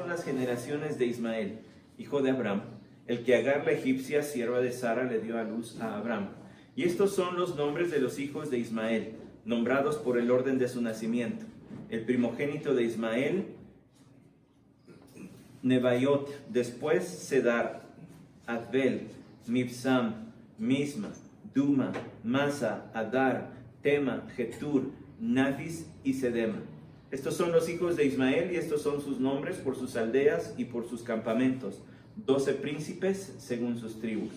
son las generaciones de Ismael, hijo de Abraham, el que Agar la egipcia, sierva de Sara, le dio a luz a Abraham. Y estos son los nombres de los hijos de Ismael, nombrados por el orden de su nacimiento. El primogénito de Ismael, Nebaiot, después Sedar, Adbel, Mibsam, Misma, Duma, Masa, Adar, Tema, Getur, Nafis y Sedema. Estos son los hijos de Ismael y estos son sus nombres por sus aldeas y por sus campamentos, 12 príncipes según sus tribus.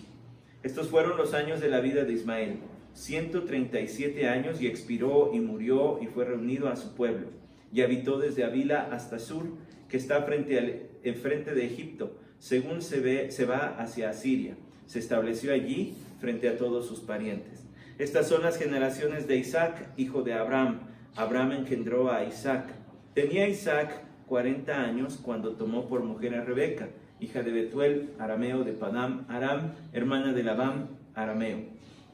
Estos fueron los años de la vida de Ismael, 137 años, y expiró y murió y fue reunido a su pueblo, y habitó desde Avila hasta Sur, que está enfrente de Egipto, según se va hacia Asiria. Se estableció allí frente a todos sus parientes. Estas son las generaciones de Isaac, hijo de Abraham. Abraham engendró a Isaac. Tenía Isaac 40 años cuando tomó por mujer a Rebeca, hija de Betuel, arameo de Padam Aram, hermana de Labán, arameo.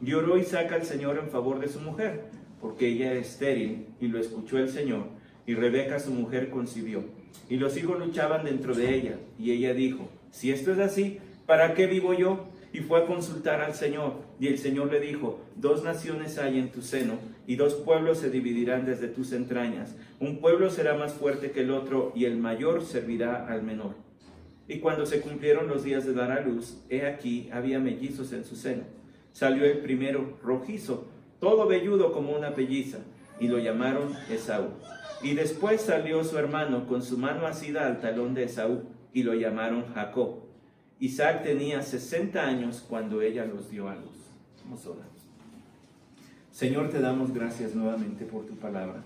Y oró Isaac al Señor en favor de su mujer, porque ella era estéril, y lo escuchó el Señor. Y Rebeca su mujer concibió. Y los hijos luchaban dentro de ella. Y ella dijo: si esto es así, ¿para qué vivo yo? Y fue a consultar al Señor. Y el Señor le dijo: 2 naciones hay en tu seno, y 2 pueblos se dividirán desde tus entrañas. Un pueblo será más fuerte que el otro, y el mayor servirá al menor. Y cuando se cumplieron los días de dar a luz, he aquí había mellizos en su seno. Salió el primero rojizo, todo velludo como una pelliza, y lo llamaron Esaú. Y después salió su hermano con su mano asida al talón de Esaú, y lo llamaron Jacob. Isaac tenía 60 años cuando ella los dio a luz. Vamos a orar. Señor, te damos gracias nuevamente por tu palabra.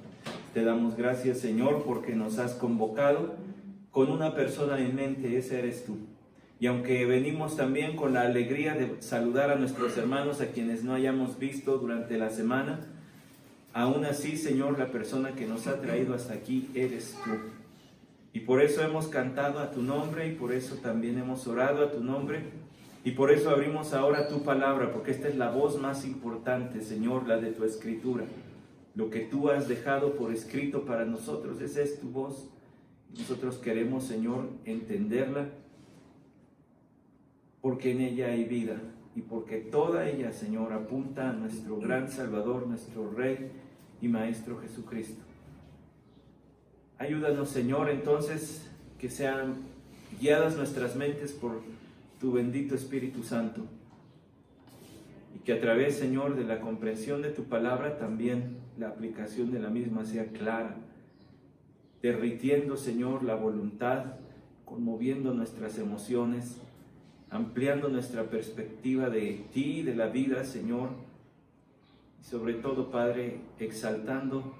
Te damos gracias, Señor, porque nos has convocado con una persona en mente, esa eres tú. Y aunque venimos también con la alegría de saludar a nuestros hermanos a quienes no hayamos visto durante la semana, aún así, Señor, la persona que nos ha traído hasta aquí eres tú. Y por eso hemos cantado a tu nombre, y por eso también hemos orado a tu nombre, y por eso abrimos ahora tu palabra, porque esta es la voz más importante, Señor, la de tu escritura. Lo que tú has dejado por escrito para nosotros, esa es tu voz. Nosotros queremos, Señor, entenderla, porque en ella hay vida, y porque toda ella, Señor, apunta a nuestro gran Salvador, nuestro Rey y Maestro Jesucristo. Ayúdanos, Señor, entonces, que sean guiadas nuestras mentes por tu bendito Espíritu Santo, y que a través, Señor, de la comprensión de tu palabra, también la aplicación de la misma sea clara, derritiendo, Señor, la voluntad, conmoviendo nuestras emociones, ampliando nuestra perspectiva de ti, de la vida, Señor, y sobre todo, Padre, exaltando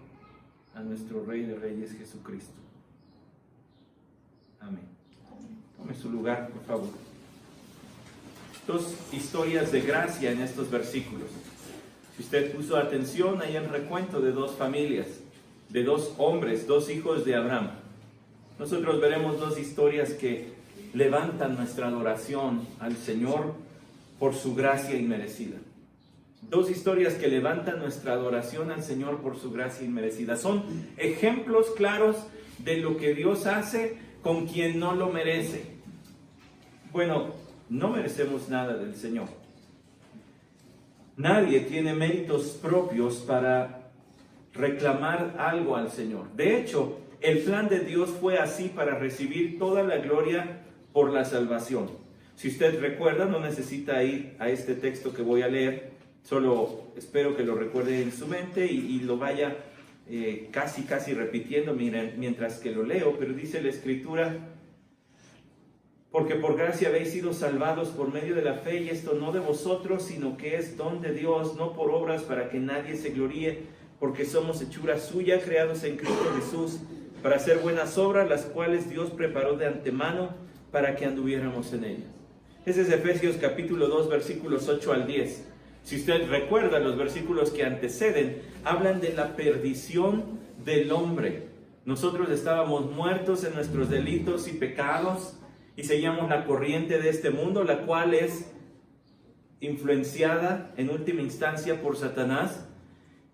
a nuestro Rey de Reyes, Jesucristo. Amén. Tome su lugar, por favor. 2 historias de gracia en estos versículos. Si usted puso atención, hay el recuento de 2 familias, de 2 hombres, 2 hijos de Abraham. Nosotros veremos 2 historias que levantan nuestra adoración al Señor por su gracia inmerecida. 2 historias que levantan nuestra adoración al Señor por su gracia inmerecida. Son ejemplos claros de lo que Dios hace con quien no lo merece. Bueno, no merecemos nada del Señor. Nadie tiene méritos propios para reclamar algo al Señor. De hecho, el plan de Dios fue así para recibir toda la gloria por la salvación. Si usted recuerda, no necesita ir a este texto que voy a leer, solo espero que lo recuerde en su mente y lo vaya casi repitiendo mientras que lo leo, pero dice la Escritura: porque por gracia habéis sido salvados por medio de la fe, y esto no de vosotros, sino que es don de Dios, no por obras, para que nadie se gloríe, porque somos hechura suya, creados en Cristo Jesús, para hacer buenas obras, las cuales Dios preparó de antemano para que anduviéramos en ellas. Ese es Efesios capítulo 2, versículos 8 al 10. Si usted recuerda, los versículos que anteceden hablan de la perdición del hombre. Nosotros estábamos muertos en nuestros delitos y pecados, y seguíamos la corriente de este mundo, la cual es influenciada en última instancia por Satanás,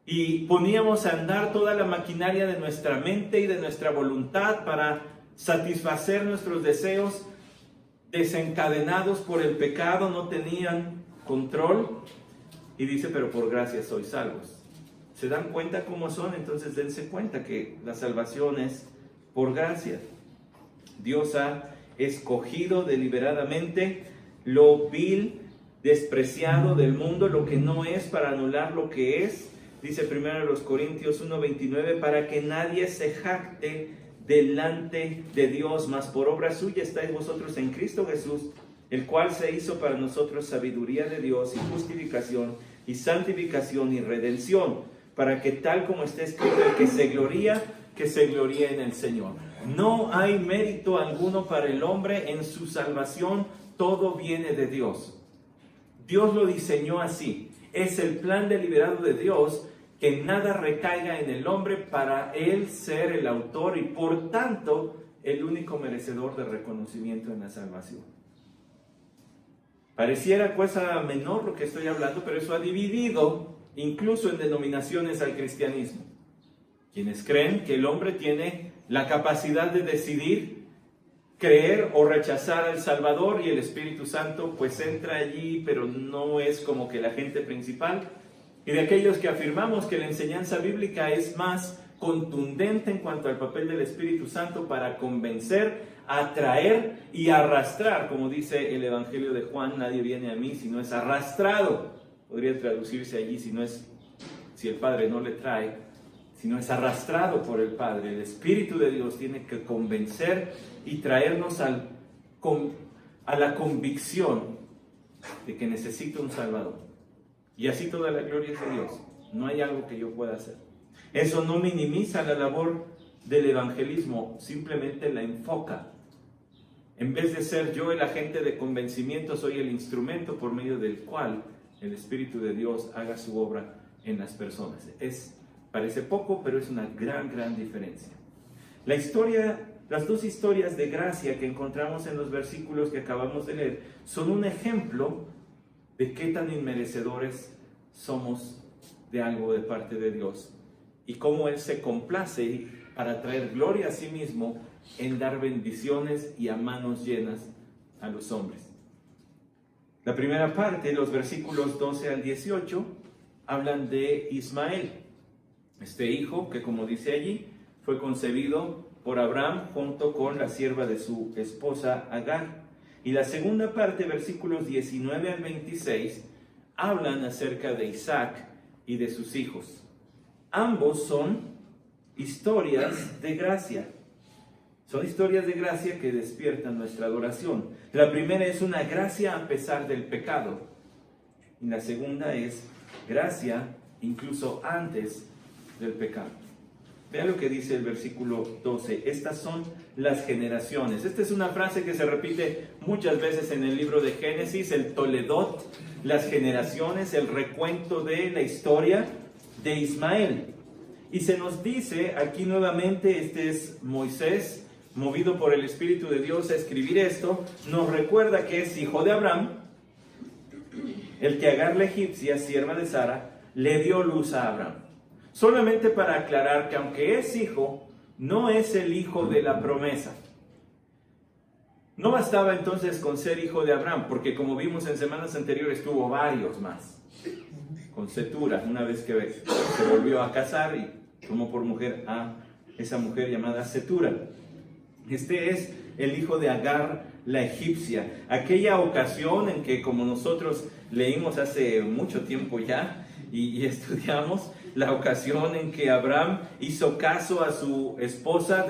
y poníamos a andar toda la maquinaria de nuestra mente y de nuestra voluntad para satisfacer nuestros deseos desencadenados por el pecado, no tenían control. Y dice, pero por gracia sois salvos. ¿Se dan cuenta cómo son? Entonces dense cuenta que la salvación es por gracia. Dios ha escogido deliberadamente lo vil, despreciado del mundo, lo que no es, para anular lo que es. Dice 1 Corintios 1:29, para que nadie se jacte delante de Dios, mas por obra suya estáis vosotros en Cristo Jesús, el cual se hizo para nosotros sabiduría de Dios y justificación y santificación y redención, para que tal como está escrito, el que se gloríe en el Señor. No hay mérito alguno para el hombre en su salvación, todo viene de Dios. Dios lo diseñó así. Es el plan deliberado de Dios que nada recaiga en el hombre para él ser el autor y por tanto el único merecedor de reconocimiento en la salvación. Pareciera cosa menor lo que estoy hablando, pero eso ha dividido incluso en denominaciones al cristianismo. Quienes creen que el hombre tiene la capacidad de decidir creer o rechazar al Salvador y el Espíritu Santo pues entra allí, pero no es como que el agente principal. Y de aquellos que afirmamos que la enseñanza bíblica es más contundente en cuanto al papel del Espíritu Santo para convencer, atraer y arrastrar, como dice el Evangelio de Juan, nadie viene a mí si no es arrastrado. Podría traducirse allí si el Padre no le trae, si no es arrastrado por el Padre. El Espíritu de Dios tiene que convencer y traernos a la convicción de que necesito un Salvador. Y así toda la gloria es de Dios. No hay algo que yo pueda hacer. Eso no minimiza la labor del evangelismo, simplemente la enfoca. En vez de ser yo el agente de convencimiento, soy el instrumento por medio del cual el Espíritu de Dios haga su obra en las personas. Parece poco, pero es una gran diferencia. Las dos historias de gracia que encontramos en los versículos que acabamos de leer son un ejemplo de qué tan inmerecedores somos de algo de parte de Dios y cómo Él se complace para traer gloria a sí mismo en dar bendiciones y a manos llenas a los hombres. La primera parte, los versículos 12 al 18, hablan de Ismael, este hijo que, como dice allí, fue concebido por Abraham junto con la sierva de su esposa Agar. Y la segunda parte, versículos 19 al 26, hablan acerca de Isaac y de sus hijos. Ambos son historias de gracia. Son historias de gracia que despiertan nuestra adoración. La primera es una gracia a pesar del pecado. Y la segunda es gracia incluso antes del pecado. Vean lo que dice el versículo 12. Estas son las generaciones. Esta es una frase que se repite muchas veces en el libro de Génesis, el Toledot, las generaciones, el recuento de la historia de Ismael. Y se nos dice aquí nuevamente, este es Moisés, movido por el Espíritu de Dios a escribir esto, nos recuerda que es hijo de Abraham, el que Agar la egipcia, sierva de Sara, le dio luz a Abraham. Solamente para aclarar que aunque es hijo, no es el hijo de la promesa. No bastaba entonces con ser hijo de Abraham, porque como vimos en semanas anteriores, tuvo varios más. Con Cetura, una vez que se volvió a casar y tomó por mujer a esa mujer llamada Cetura. Este es el hijo de Agar la egipcia. Aquella ocasión en que, como nosotros leímos hace mucho tiempo ya y estudiamos, la ocasión en que Abraham hizo caso a su esposa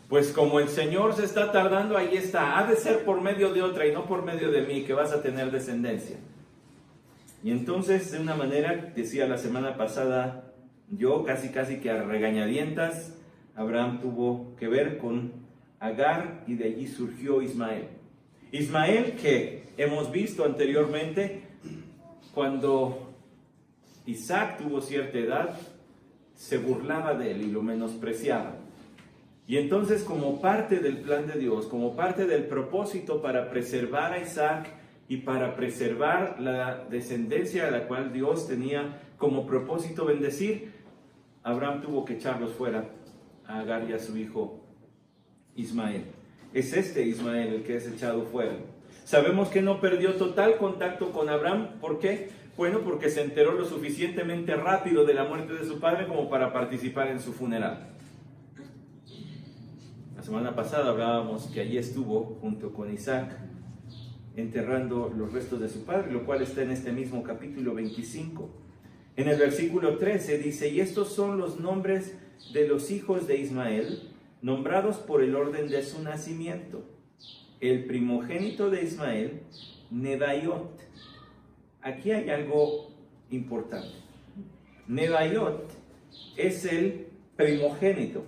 pues como el Señor se está tardando, ahí está, ha de ser por medio de otra y no por medio de mí que vas a tener descendencia. Y entonces, de una manera, decía la semana pasada yo, casi que a regañadientas, Abraham tuvo que ver con Agar y de allí surgió Ismael. Ismael, que hemos visto anteriormente, cuando Isaac tuvo cierta edad, se burlaba de él y lo menospreciaba. Y entonces, como parte del plan de Dios, como parte del propósito para preservar a Isaac y para preservar la descendencia a la cual Dios tenía como propósito bendecir, Abraham tuvo que echarlos fuera, a Agar y a su hijo Ismael. Es este Ismael el que es echado fuera. Sabemos que no perdió total contacto con Abraham. ¿Por qué? Bueno, porque se enteró lo suficientemente rápido de la muerte de su padre como para participar en su funeral. La semana pasada hablábamos que allí estuvo junto con Isaac enterrando los restos de su padre, lo cual está en este mismo capítulo 25. En el versículo 13 dice: y estos son los nombres de los hijos de Ismael, nombrados por el orden de su nacimiento. El primogénito de Ismael, Nebaiot. Aquí hay algo importante. Nebaiot es el primogénito.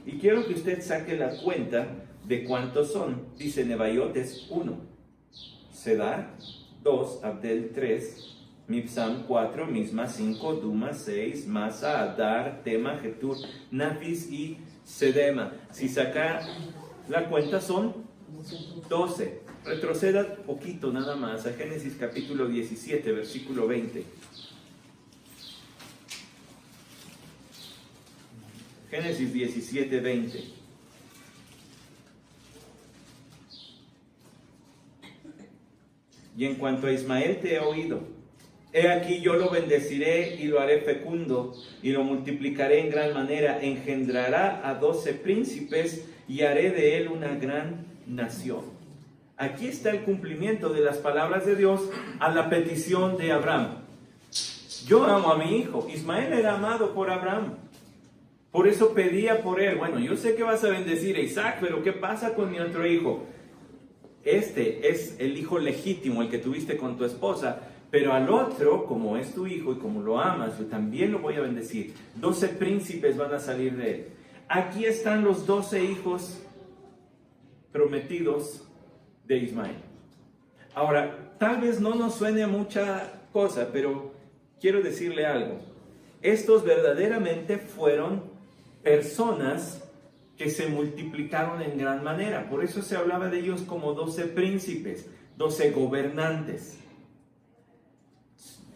Y quiero que usted saque la cuenta de cuántos son. Dice: Nebaiot es 1, Cedar 2, Abdel 3, Mibsam 4, Misma 5, Duma 6, Masa, Adar, Tema, Jetur, Nafis y Sedema. Si saca la cuenta son 12. Retroceda poquito nada más a Génesis capítulo 17, versículo 20. Génesis 17, 20. Y en cuanto a Ismael te he oído. He aquí yo lo bendeciré y lo haré fecundo y lo multiplicaré en gran manera. Engendrará a 12 príncipes y haré de él una gran nación. Aquí está el cumplimiento de las palabras de Dios a la petición de Abraham. Yo amo a mi hijo. Ismael era amado por Abraham. Por eso pedía por él. Bueno, yo sé que vas a bendecir a Isaac, pero ¿qué pasa con mi otro hijo? Este es el hijo legítimo, el que tuviste con tu esposa, pero al otro, como es tu hijo y como lo amas, yo también lo voy a bendecir. 12 príncipes van a salir de él. Aquí están los 12 hijos prometidos de Ismael. Ahora, tal vez no nos suene a mucha cosa, pero quiero decirle algo. Estos verdaderamente fueron personas que se multiplicaron en gran manera. Por eso se hablaba de ellos como 12 príncipes, 12 gobernantes.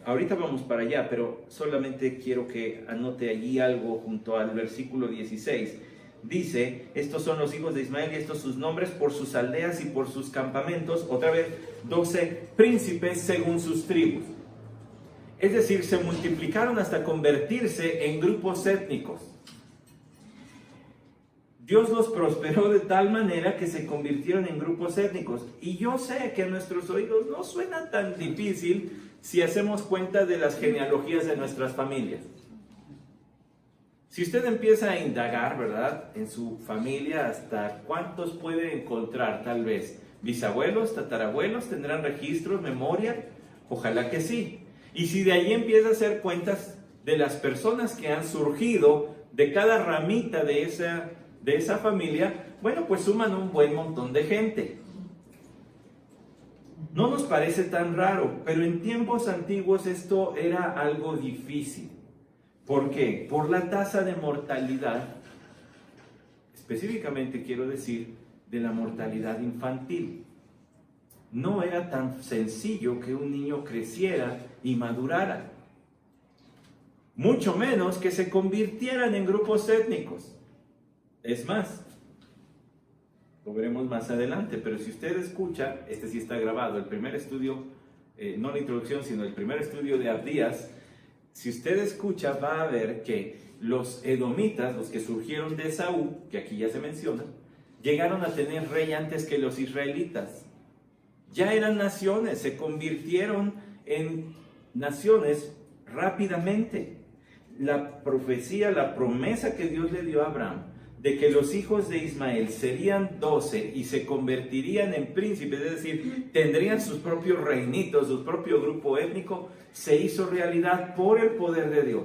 Ahorita vamos para allá, pero solamente quiero que anote allí algo junto al versículo 16. Dice: estos son los hijos de Ismael y estos sus nombres por sus aldeas y por sus campamentos. Otra vez, 12 príncipes según sus tribus. Es decir, se multiplicaron hasta convertirse en grupos étnicos. Dios los prosperó de tal manera que se convirtieron en grupos étnicos. Y yo sé que a nuestros oídos no suena tan difícil si hacemos cuenta de las genealogías de nuestras familias. Si usted empieza a indagar, ¿verdad?, en su familia, hasta cuántos puede encontrar, tal vez. Bisabuelos, tatarabuelos, ¿tendrán registros, memoria? Ojalá que sí. Y si de ahí empieza a hacer cuentas de las personas que han surgido de cada ramita de esa familia, bueno, pues suman un buen montón de gente. No nos parece tan raro, pero en tiempos antiguos esto era algo difícil. ¿Por qué? Por la tasa de mortalidad, específicamente quiero decir, de la mortalidad infantil. No era tan sencillo que un niño creciera y madurara. Mucho menos que se convirtieran en grupos étnicos. Es más, lo veremos más adelante, pero si usted escucha, este sí está grabado, el primer estudio, no la introducción, sino el primer estudio de Abdías, si usted escucha va a ver que los edomitas, los que surgieron de Esaú, que aquí ya se menciona, llegaron a tener rey antes que los israelitas. Ya eran naciones, se convirtieron en naciones rápidamente. La profecía, la promesa que Dios le dio a Abraham, de que los hijos de Ismael serían 12 y se convertirían en príncipes, es decir, tendrían sus propios reinitos, su propio grupo étnico, se hizo realidad por el poder de Dios.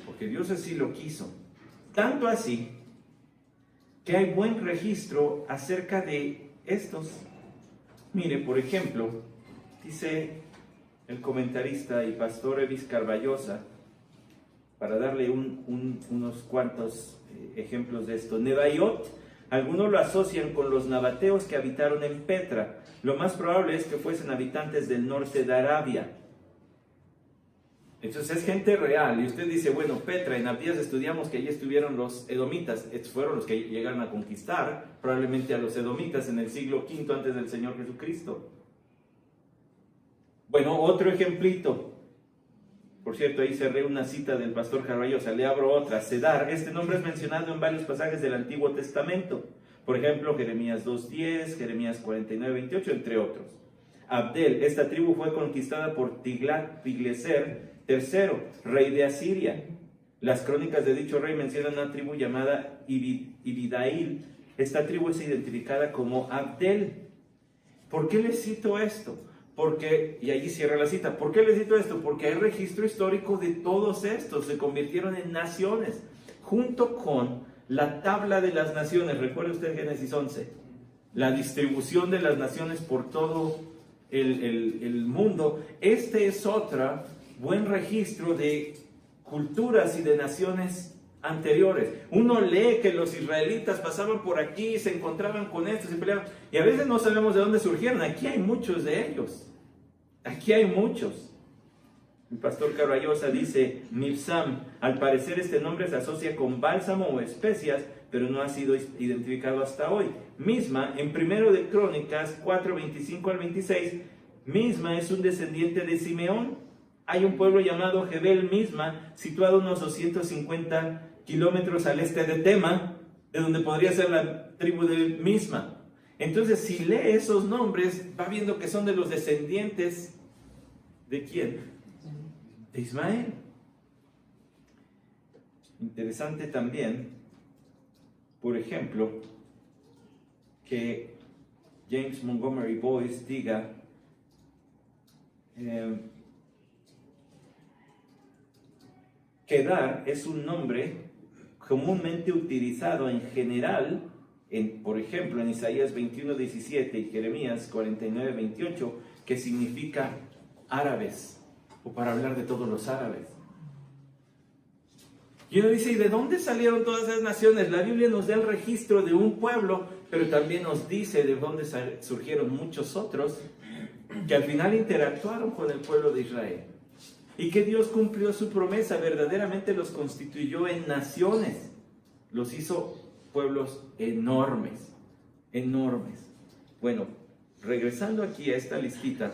Porque Dios así lo quiso. Tanto así que hay buen registro acerca de estos. Mire, por ejemplo, dice el comentarista y pastor Evis Carballosa, para darle unos cuantos ejemplos de esto. Nebaiot, algunos lo asocian con los nabateos que habitaron en Petra. Lo más probable es que fuesen habitantes del norte de Arabia. Entonces es gente real. Y usted dice, bueno, Petra, en Abdías estudiamos que allí estuvieron los edomitas. Estos fueron los que llegaron a conquistar probablemente a los edomitas en el siglo V antes del Señor Jesucristo. Bueno, otro ejemplito. Por cierto, ahí cerré una cita del pastor Carballosa, le abro otra. Cedar, este nombre es mencionado en varios pasajes del Antiguo Testamento. Por ejemplo, Jeremías 2:10, Jeremías 49:28, entre otros. Abdel, esta tribu fue conquistada por Tiglat-Pileser III, rey de Asiria. Las crónicas de dicho rey mencionan una tribu llamada Ibidail. Esta tribu es identificada como Abdel. ¿Por qué les cito esto? Porque, y allí cierra la cita, ¿por qué les cito esto? Porque hay registro histórico de todos estos, se convirtieron en naciones, junto con la tabla de las naciones. Recuerde usted Génesis 11, la distribución de las naciones por todo el mundo. Este es otro buen registro de culturas y de naciones anteriores. Uno lee que los israelitas pasaban por aquí, se encontraban con estos, se peleaban, y a veces no sabemos de dónde surgieron. Aquí hay muchos de ellos. Aquí hay muchos. El pastor Carballosa dice, Mibsam, al parecer este nombre se asocia con bálsamo o especias, pero no ha sido identificado hasta hoy. Misma, en 1 de Crónicas 4:25 al 26, Misma es un descendiente de Simeón. Hay un pueblo llamado Jebel Misma, situado unos 250 kilómetros al este de Tema, de donde podría ser la tribu de Misma. Entonces, si lee esos nombres, va viendo que son de los descendientes ¿de quién? De Ismael. Interesante también, por ejemplo, que James Montgomery Boyce diga Kedar es un nombre comúnmente utilizado en general, por ejemplo, en Isaías 21:17 y Jeremías 49:28, que significa árabes, o para hablar de todos los árabes. Y uno dice, ¿y de dónde salieron todas esas naciones? La Biblia nos da el registro de un pueblo, pero también nos dice de dónde surgieron muchos otros que al final interactuaron con el pueblo de Israel. Y que Dios cumplió su promesa, verdaderamente los constituyó en naciones, los hizo pueblos enormes, enormes. Bueno, regresando aquí a esta listita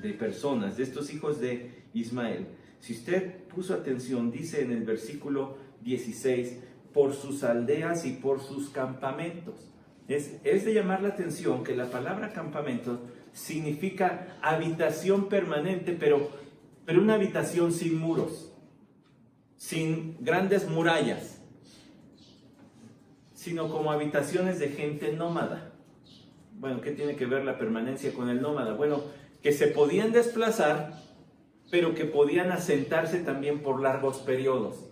de personas, de estos hijos de Ismael, si usted puso atención, dice en el versículo 16, por sus aldeas y por sus campamentos. Es de llamar la atención que la palabra campamento significa habitación permanente, pero una habitación sin muros, sin grandes murallas, sino como habitaciones de gente nómada. Bueno, ¿qué tiene que ver la permanencia con el nómada? Bueno, que se podían desplazar, pero que podían asentarse también por largos periodos,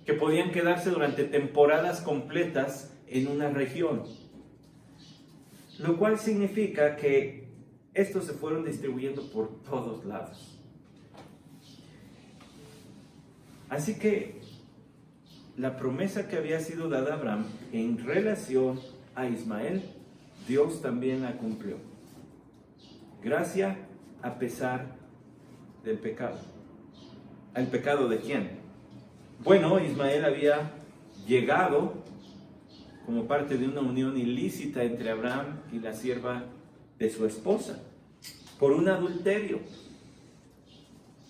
que podían quedarse durante temporadas completas en una región, lo cual significa que estos se fueron distribuyendo por todos lados. Así que la promesa que había sido dada a Abraham en relación a Ismael, Dios también la cumplió. Gracia a pesar del pecado. ¿El pecado de quién? Bueno, Ismael había llegado como parte de una unión ilícita entre Abraham y la sierva de su esposa, por un adulterio.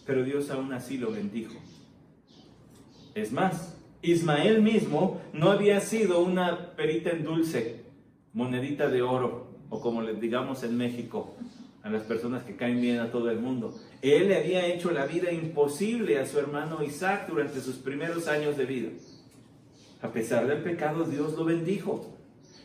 Pero Dios aún así lo bendijo. Es más, Ismael mismo no había sido una perita en dulce, monedita de oro, o como les digamos en México, a las personas que caen bien a todo el mundo. Él le había hecho la vida imposible a su hermano Isaac durante sus primeros años de vida. A pesar del pecado, Dios lo bendijo.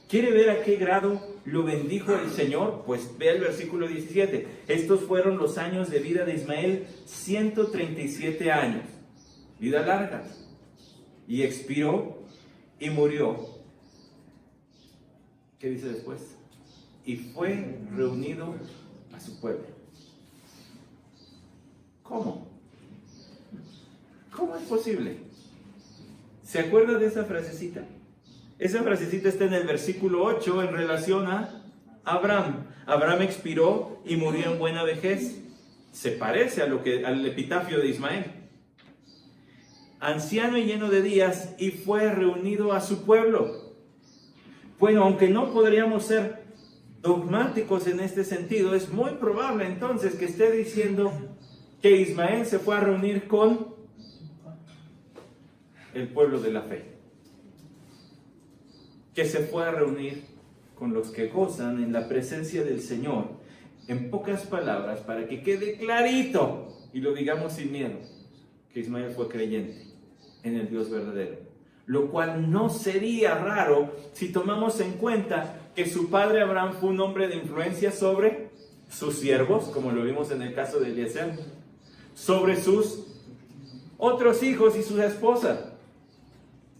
¿Quiere ver a qué grado lo bendijo el Señor? Pues ve el versículo 17. Estos fueron los años de vida de Ismael, 137 años. Vida larga. Y expiró y murió. ¿Qué dice después? Y fue reunido a su pueblo. ¿Cómo? ¿Cómo es posible? ¿Se acuerda de esa frasecita? Esa frasecita está en el versículo 8 en relación a Abraham. Abraham expiró y murió en buena vejez. Se parece al epitafio de Ismael. Anciano y lleno de días, y fue reunido a su pueblo. Bueno, aunque no podríamos ser dogmáticos en este sentido, es muy probable entonces que esté diciendo que Ismael se fue a reunir con el pueblo de la fe, que se fue a reunir con los que gozan en la presencia del Señor. En pocas palabras, para que quede clarito y lo digamos sin miedo, que Ismael fue creyente en el Dios verdadero, lo cual no sería raro si tomamos en cuenta que su padre Abraham fue un hombre de influencia sobre sus siervos, como lo vimos en el caso de Eliezer, sobre sus otros hijos y su esposa.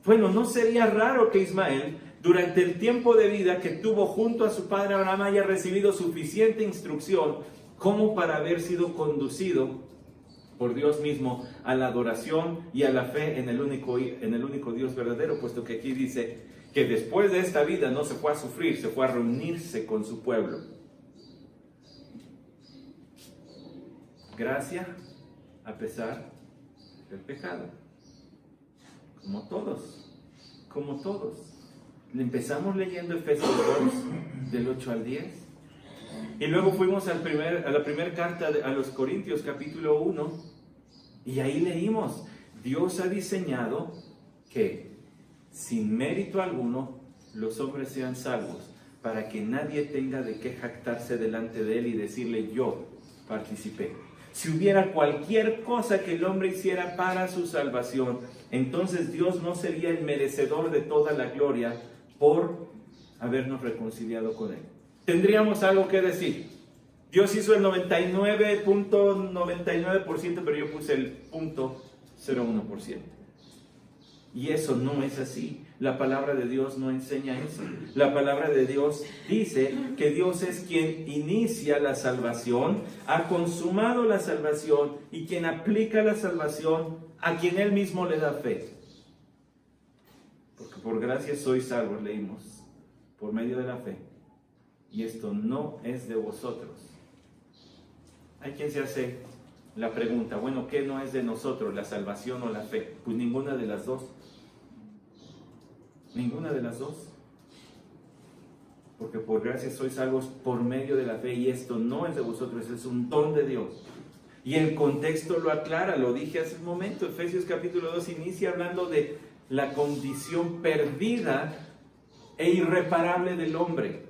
Bueno, no sería raro que Ismael, durante el tiempo de vida que tuvo junto a su padre Abraham, haya recibido suficiente instrucción como para haber sido conducido por Dios mismo a la adoración y a la fe en el único Dios verdadero, puesto que aquí dice que después de esta vida no se fue a sufrir, se fue a reunirse con su pueblo. Gracia a pesar del pecado. Como todos. Empezamos leyendo Efesios 2, del 8 al 10. Y luego fuimos a la primera carta a los Corintios, capítulo 1. Y ahí leímos, Dios ha diseñado que, sin mérito alguno, los hombres sean salvos, para que nadie tenga de qué jactarse delante de Él y decirle, yo participé. Si hubiera cualquier cosa que el hombre hiciera para su salvación, entonces Dios no sería el merecedor de toda la gloria por habernos reconciliado con Él. Tendríamos algo que decir. Dios hizo el 99.99%, pero yo puse el 0.01%. Y eso no es así. La palabra de Dios no enseña eso. La palabra de Dios dice que Dios es quien inicia la salvación, ha consumado la salvación y quien aplica la salvación a quien Él mismo le da fe. Porque por gracia sois salvos, leímos, por medio de la fe. Y esto no es de vosotros. Hay quien se hace la pregunta, bueno, ¿qué no es de nosotros, la salvación o la fe? Pues ninguna de las dos. Ninguna de las dos. Porque por gracia sois salvos por medio de la fe, y esto no es de vosotros, es un don de Dios. Y el contexto lo aclara, lo dije hace un momento. Efesios capítulo 2 inicia hablando de la condición perdida e irreparable del hombre.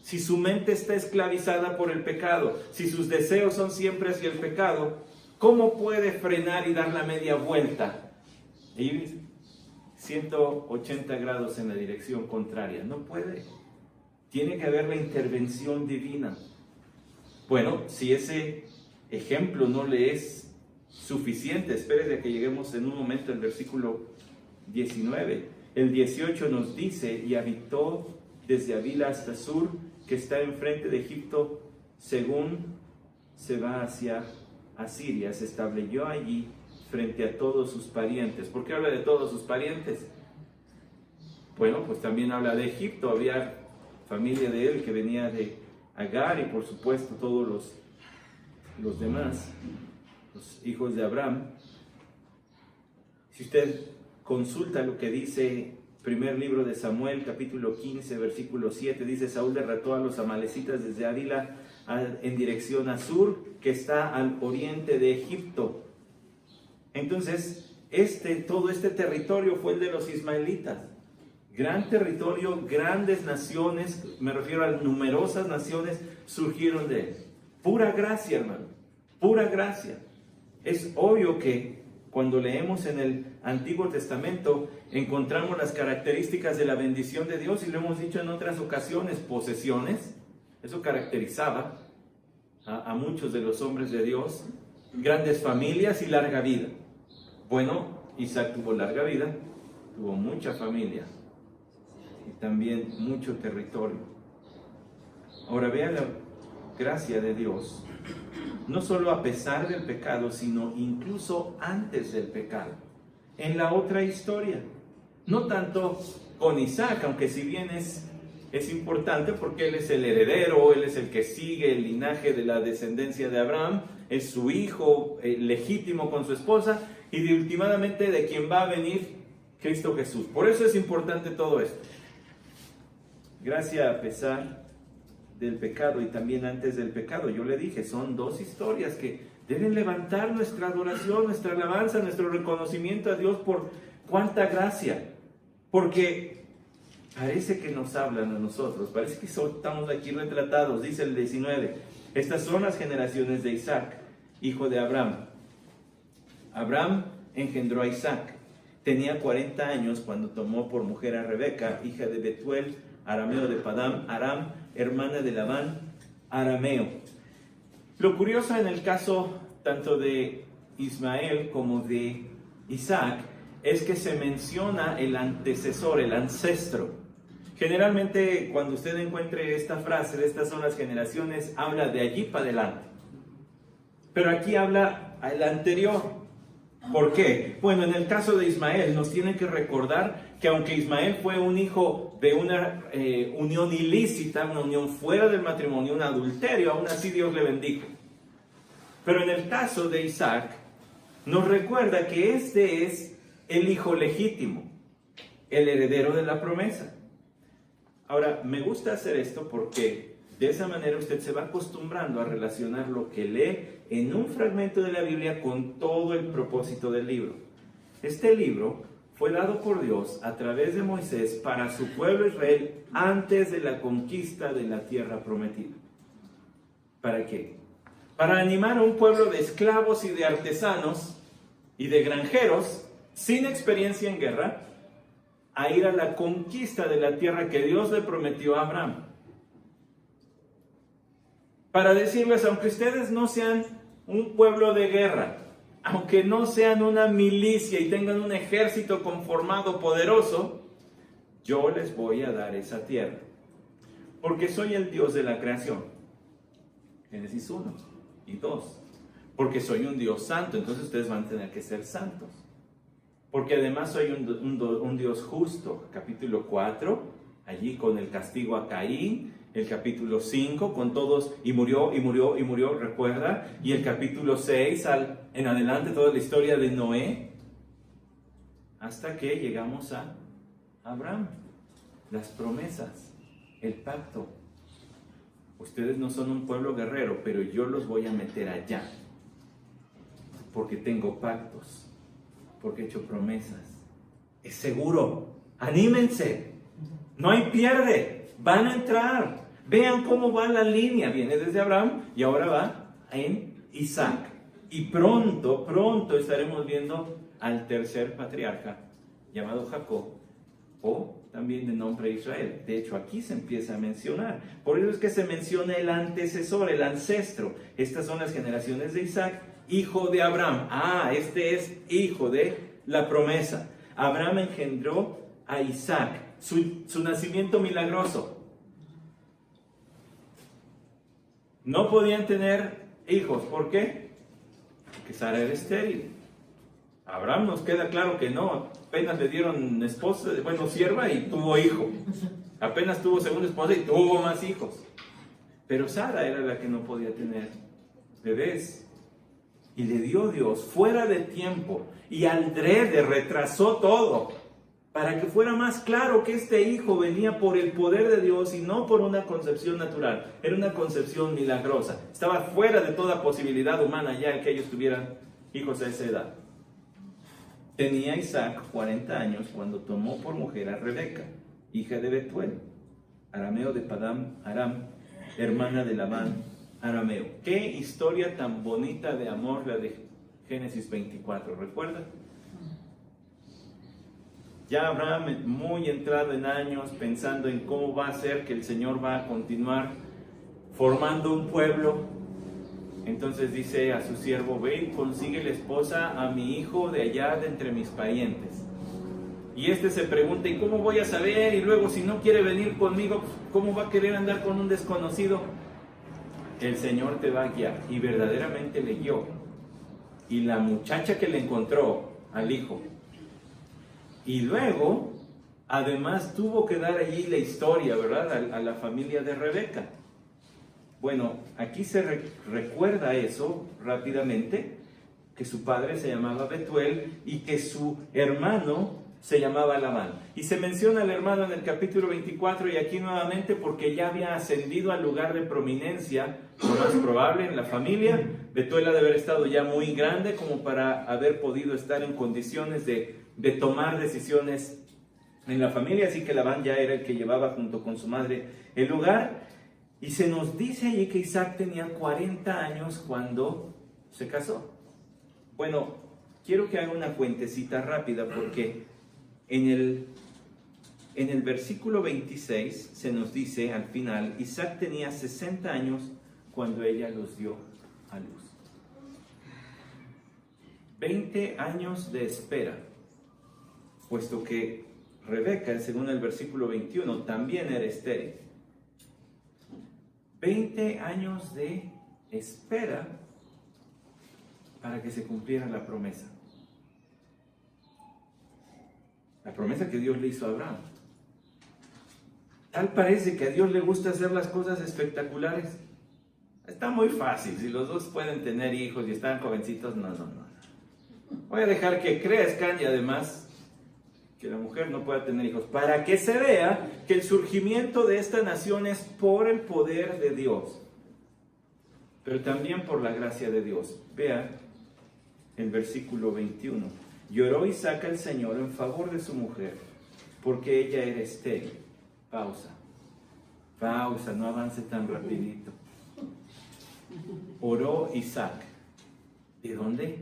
Si su mente está esclavizada por el pecado, si sus deseos son siempre hacia el pecado, ¿cómo puede frenar y dar la media vuelta? Y 180 grados en la dirección contraria. No puede. Tiene que haber la intervención divina. Bueno, si ese ejemplo no le es suficiente, espérese a que lleguemos en un momento al versículo 19. El 18 nos dice, y habitó desde Avila hasta Sur, que está enfrente de Egipto, según se va hacia Asiria. Se estableció allí frente a todos sus parientes. ¿Por qué habla de todos sus parientes? Bueno, pues también habla de Egipto. Había familia de él que venía de Agar y por supuesto todos los demás, los hijos de Abraham. Si usted consulta lo que dice primer libro de Samuel, capítulo 15, versículo 7, dice, Saúl derrotó a los amalecitas desde Avila en dirección a Sur, que está al oriente de Egipto. Entonces, todo este territorio fue el de los ismaelitas. Gran territorio, grandes naciones, me refiero a numerosas naciones, surgieron de él. Pura gracia, hermano, pura gracia. Es obvio que cuando leemos en el Antiguo Testamento, encontramos las características de la bendición de Dios, y lo hemos dicho en otras ocasiones, posesiones. Eso caracterizaba a muchos de los hombres de Dios, grandes familias y larga vida. Bueno, Isaac tuvo larga vida, tuvo mucha familia y también mucho territorio. Ahora vean la gracia de Dios, no solo a pesar del pecado, sino incluso antes del pecado. En la otra historia, no tanto con Isaac, aunque si bien es es importante porque él es el heredero, él es el que sigue el linaje de la descendencia de Abraham, es su hijo legítimo con su esposa y últimamente de quien va a venir Cristo Jesús. Por eso es importante todo esto. Gracia a pesar del pecado y también antes del pecado. Yo le dije, son dos historias que deben levantar nuestra adoración, nuestra alabanza, nuestro reconocimiento a Dios por cuánta gracia. Porque parece que nos hablan a nosotros, parece que estamos aquí retratados. Dice el 19, estas son las generaciones de Isaac, hijo de Abraham. Abraham engendró a Isaac. Tenía 40 años cuando tomó por mujer a Rebeca, hija de Betuel, arameo de Padán Aram, hermana de Labán, arameo. Lo curioso en el caso tanto de Ismael como de Isaac es que se menciona el antecesor, el ancestro. Generalmente cuando usted encuentre esta frase de estas son las generaciones, habla de allí para adelante. Pero aquí habla al anterior. ¿Por qué? Bueno, en el caso de Ismael nos tiene que recordar que aunque Ismael fue un hijo de una unión ilícita, una unión fuera del matrimonio, un adulterio, aún así Dios le bendijo. Pero en el caso de Isaac, nos recuerda que este es el hijo legítimo, el heredero de la promesa. Ahora, me gusta hacer esto porque de esa manera usted se va acostumbrando a relacionar lo que lee en un fragmento de la Biblia con todo el propósito del libro. Este libro fue dado por Dios a través de Moisés para su pueblo Israel antes de la conquista de la tierra prometida. ¿Para qué? Para animar a un pueblo de esclavos y de artesanos y de granjeros sin experiencia en guerra a ir a la conquista de la tierra que Dios le prometió a Abraham. Para decirles, aunque ustedes no sean un pueblo de guerra, aunque no sean una milicia y tengan un ejército conformado poderoso, yo les voy a dar esa tierra. Porque soy el Dios de la creación. Génesis 1 y 2. Porque soy un Dios santo, entonces ustedes van a tener que ser santos. Porque además soy un Dios justo. Capítulo 4, allí con el castigo a Caín. El capítulo 5 con todos, y murió, recuerda. Y el capítulo 6 en adelante, toda la historia de Noé. Hasta que llegamos a Abraham. Las promesas, el pacto. Ustedes no son un pueblo guerrero, pero yo los voy a meter allá. Porque tengo pactos. Porque he hecho promesas. Es seguro. Anímense. No hay pierde. Van a entrar. Vean cómo va la línea. Viene desde Abraham y ahora va en Isaac. Y pronto estaremos viendo al tercer patriarca llamado Jacob, o también de nombre Israel. De hecho, aquí se empieza a mencionar. Por eso es que se menciona el antecesor, el ancestro. Estas son las generaciones de Isaac, hijo de Abraham. Este es hijo de la promesa. Abraham engendró a Isaac. Su nacimiento milagroso. No podían tener hijos. ¿Por qué? Porque Sara era estéril. Abraham nos queda claro que no. Apenas le dieron esposa, sierva y tuvo hijo. Apenas tuvo segunda esposa y tuvo más hijos. Pero Sara era la que no podía tener bebés. Y le dio Dios fuera de tiempo. Y adrede retrasó todo. Para que fuera más claro que este hijo venía por el poder de Dios y no por una concepción natural. Era una concepción milagrosa. Estaba fuera de toda posibilidad humana ya que ellos tuvieran hijos a esa edad. Tenía Isaac 40 años cuando tomó por mujer a Rebeca, hija de Betuel, arameo de Padán Aram, hermana de Labán, arameo. Qué historia tan bonita de amor la de Génesis 24, ¿recuerdan? Ya Abraham, muy entrado en años, pensando en cómo va a ser que el Señor va a continuar formando un pueblo. Entonces dice a su siervo, ve y consigue la esposa a mi hijo de allá de entre mis parientes. Y este se pregunta, ¿y cómo voy a saber? Y luego si no quiere venir conmigo, ¿cómo va a querer andar con un desconocido? El Señor te va a guiar. Y verdaderamente le guió. Y la muchacha que le encontró al hijo, y luego además tuvo que dar allí la historia, ¿verdad? A la familia de Rebeca. Bueno, aquí se recuerda eso rápidamente, que su padre se llamaba Betuel y que su hermano se llamaba Labán. Y se menciona al hermano en el capítulo 24 y aquí nuevamente porque ya había ascendido al lugar de prominencia, lo más probable en la familia. Betuel ha de haber estado ya muy grande como para haber podido estar en condiciones de tomar decisiones en la familia, así que Labán ya era el que llevaba junto con su madre el lugar. Y se nos dice allí que Isaac tenía 40 años cuando se casó. Bueno, quiero que haga una cuentecita rápida porque en el versículo 26 se nos dice al final, Isaac tenía 60 años cuando ella los dio a luz. 20 años de espera, puesto que Rebeca, según el versículo 21, también era estéril. 20 años de espera para que se cumpliera la promesa. La promesa que Dios le hizo a Abraham. Tal parece que a Dios le gusta hacer las cosas espectaculares. Está muy fácil, si los dos pueden tener hijos y están jovencitos, no. Voy a dejar que crezcan y además que la mujer no pueda tener hijos, para que se vea que el surgimiento de esta nación es por el poder de Dios, pero también por la gracia de Dios. Vea el versículo 21. Lloró Isaac al Señor en favor de su mujer, porque ella era estéril. Pausa, no avance tan rapidito. Oró Isaac. ¿De dónde?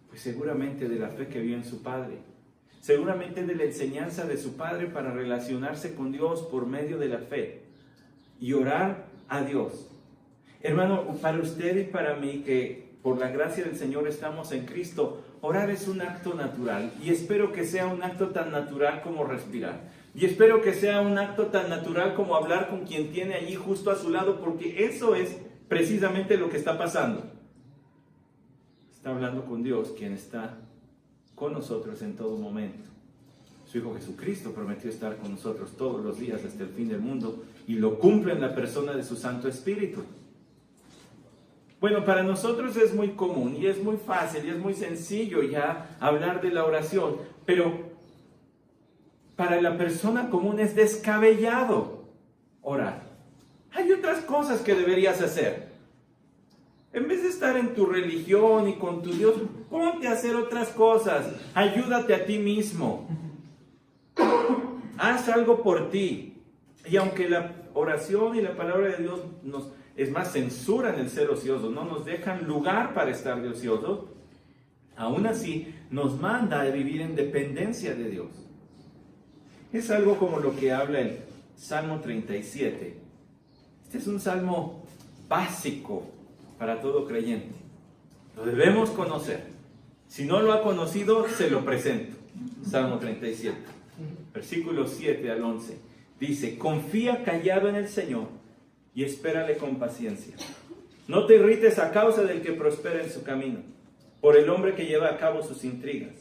Pues seguramente de la fe que vio en su padre. Seguramente de la enseñanza de su padre para relacionarse con Dios por medio de la fe. Y orar a Dios. Hermano, para usted y para mí que por la gracia del Señor estamos en Cristo, orar es un acto natural. Y espero que sea un acto tan natural como respirar. Y espero que sea un acto tan natural como hablar con quien tiene allí justo a su lado, porque eso es precisamente lo que está pasando. Está hablando con Dios, quien está con nosotros en todo momento. Su Hijo Jesucristo prometió estar con nosotros todos los días hasta el fin del mundo y lo cumple en la persona de su Santo Espíritu. Bueno, para nosotros es muy común y es muy fácil y es muy sencillo ya hablar de la oración, pero para la persona común es descabellado orar. Hay otras cosas que deberías hacer. En vez de estar en tu religión y con tu Dios, ponte a hacer otras cosas. Ayúdate a ti mismo. Haz algo por ti. Y aunque la oración y la palabra de Dios es más, censuran el ser ociosos, no nos dejan lugar para estar de ociosos, aún así nos manda a vivir en dependencia de Dios. Es algo como lo que habla el Salmo 37. Este es un salmo básico para todo creyente. Lo debemos conocer. Si no lo ha conocido, se lo presento. Salmo 37, versículos 7 al 11. Dice, confía callado en el Señor y espérale con paciencia. No te irrites a causa del que prospera en su camino, por el hombre que lleva a cabo sus intrigas.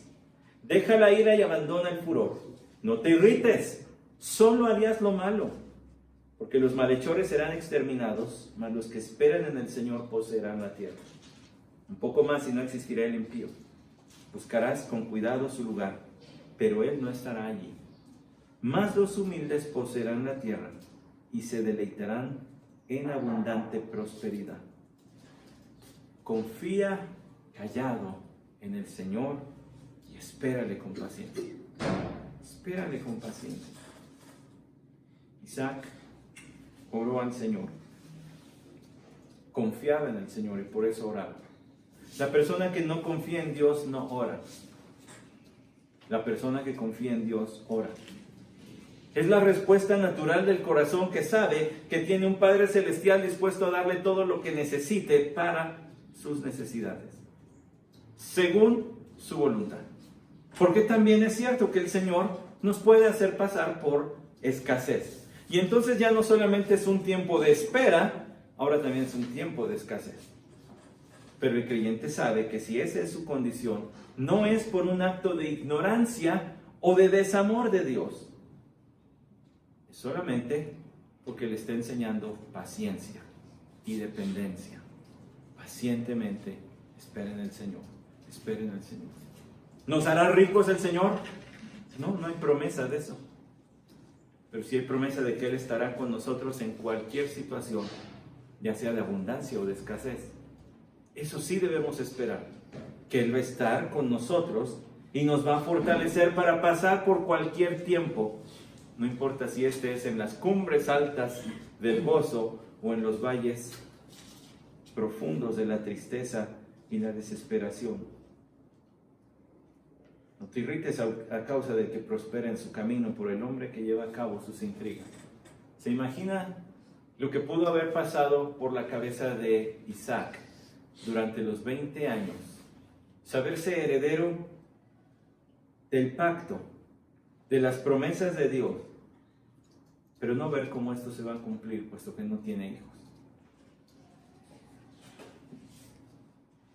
Deja la ira y abandona el furor. No te irrites, solo harías lo malo, porque los malhechores serán exterminados, mas los que esperan en el Señor poseerán la tierra. Un poco más y no existirá el impío. Buscarás con cuidado su lugar, pero él no estará allí. Mas los humildes poseerán la tierra y se deleitarán en abundante prosperidad. Confía callado en el Señor y espérale con paciencia. Espérale con paciencia. Isaac oró al Señor. Confiaba en el Señor y por eso oraba. La persona que no confía en Dios no ora. La persona que confía en Dios ora. Es la respuesta natural del corazón que sabe que tiene un Padre Celestial dispuesto a darle todo lo que necesite para sus necesidades, según su voluntad. Porque también es cierto que el Señor nos puede hacer pasar por escasez. Y entonces ya no solamente es un tiempo de espera, ahora también es un tiempo de escasez. Pero el creyente sabe que si esa es su condición, no es por un acto de ignorancia o de desamor de Dios. Es solamente porque le está enseñando paciencia y dependencia. Pacientemente esperen en el Señor. Esperen en el Señor. ¿Nos hará ricos el Señor? No, no hay promesa de eso. Pero sí hay promesa de que Él estará con nosotros en cualquier situación, ya sea de abundancia o de escasez. Eso sí debemos esperar, que Él va a estar con nosotros y nos va a fortalecer para pasar por cualquier tiempo. No importa si este es en las cumbres altas del gozo o en los valles profundos de la tristeza y la desesperación. No te irrites a causa de que prospera en su camino por el hombre que lleva a cabo sus intrigas. ¿Se imagina lo que pudo haber pasado por la cabeza de Isaac durante los 20 años? Saberse heredero del pacto, de las promesas de Dios, pero no ver cómo esto se va a cumplir, puesto que no tiene hijos.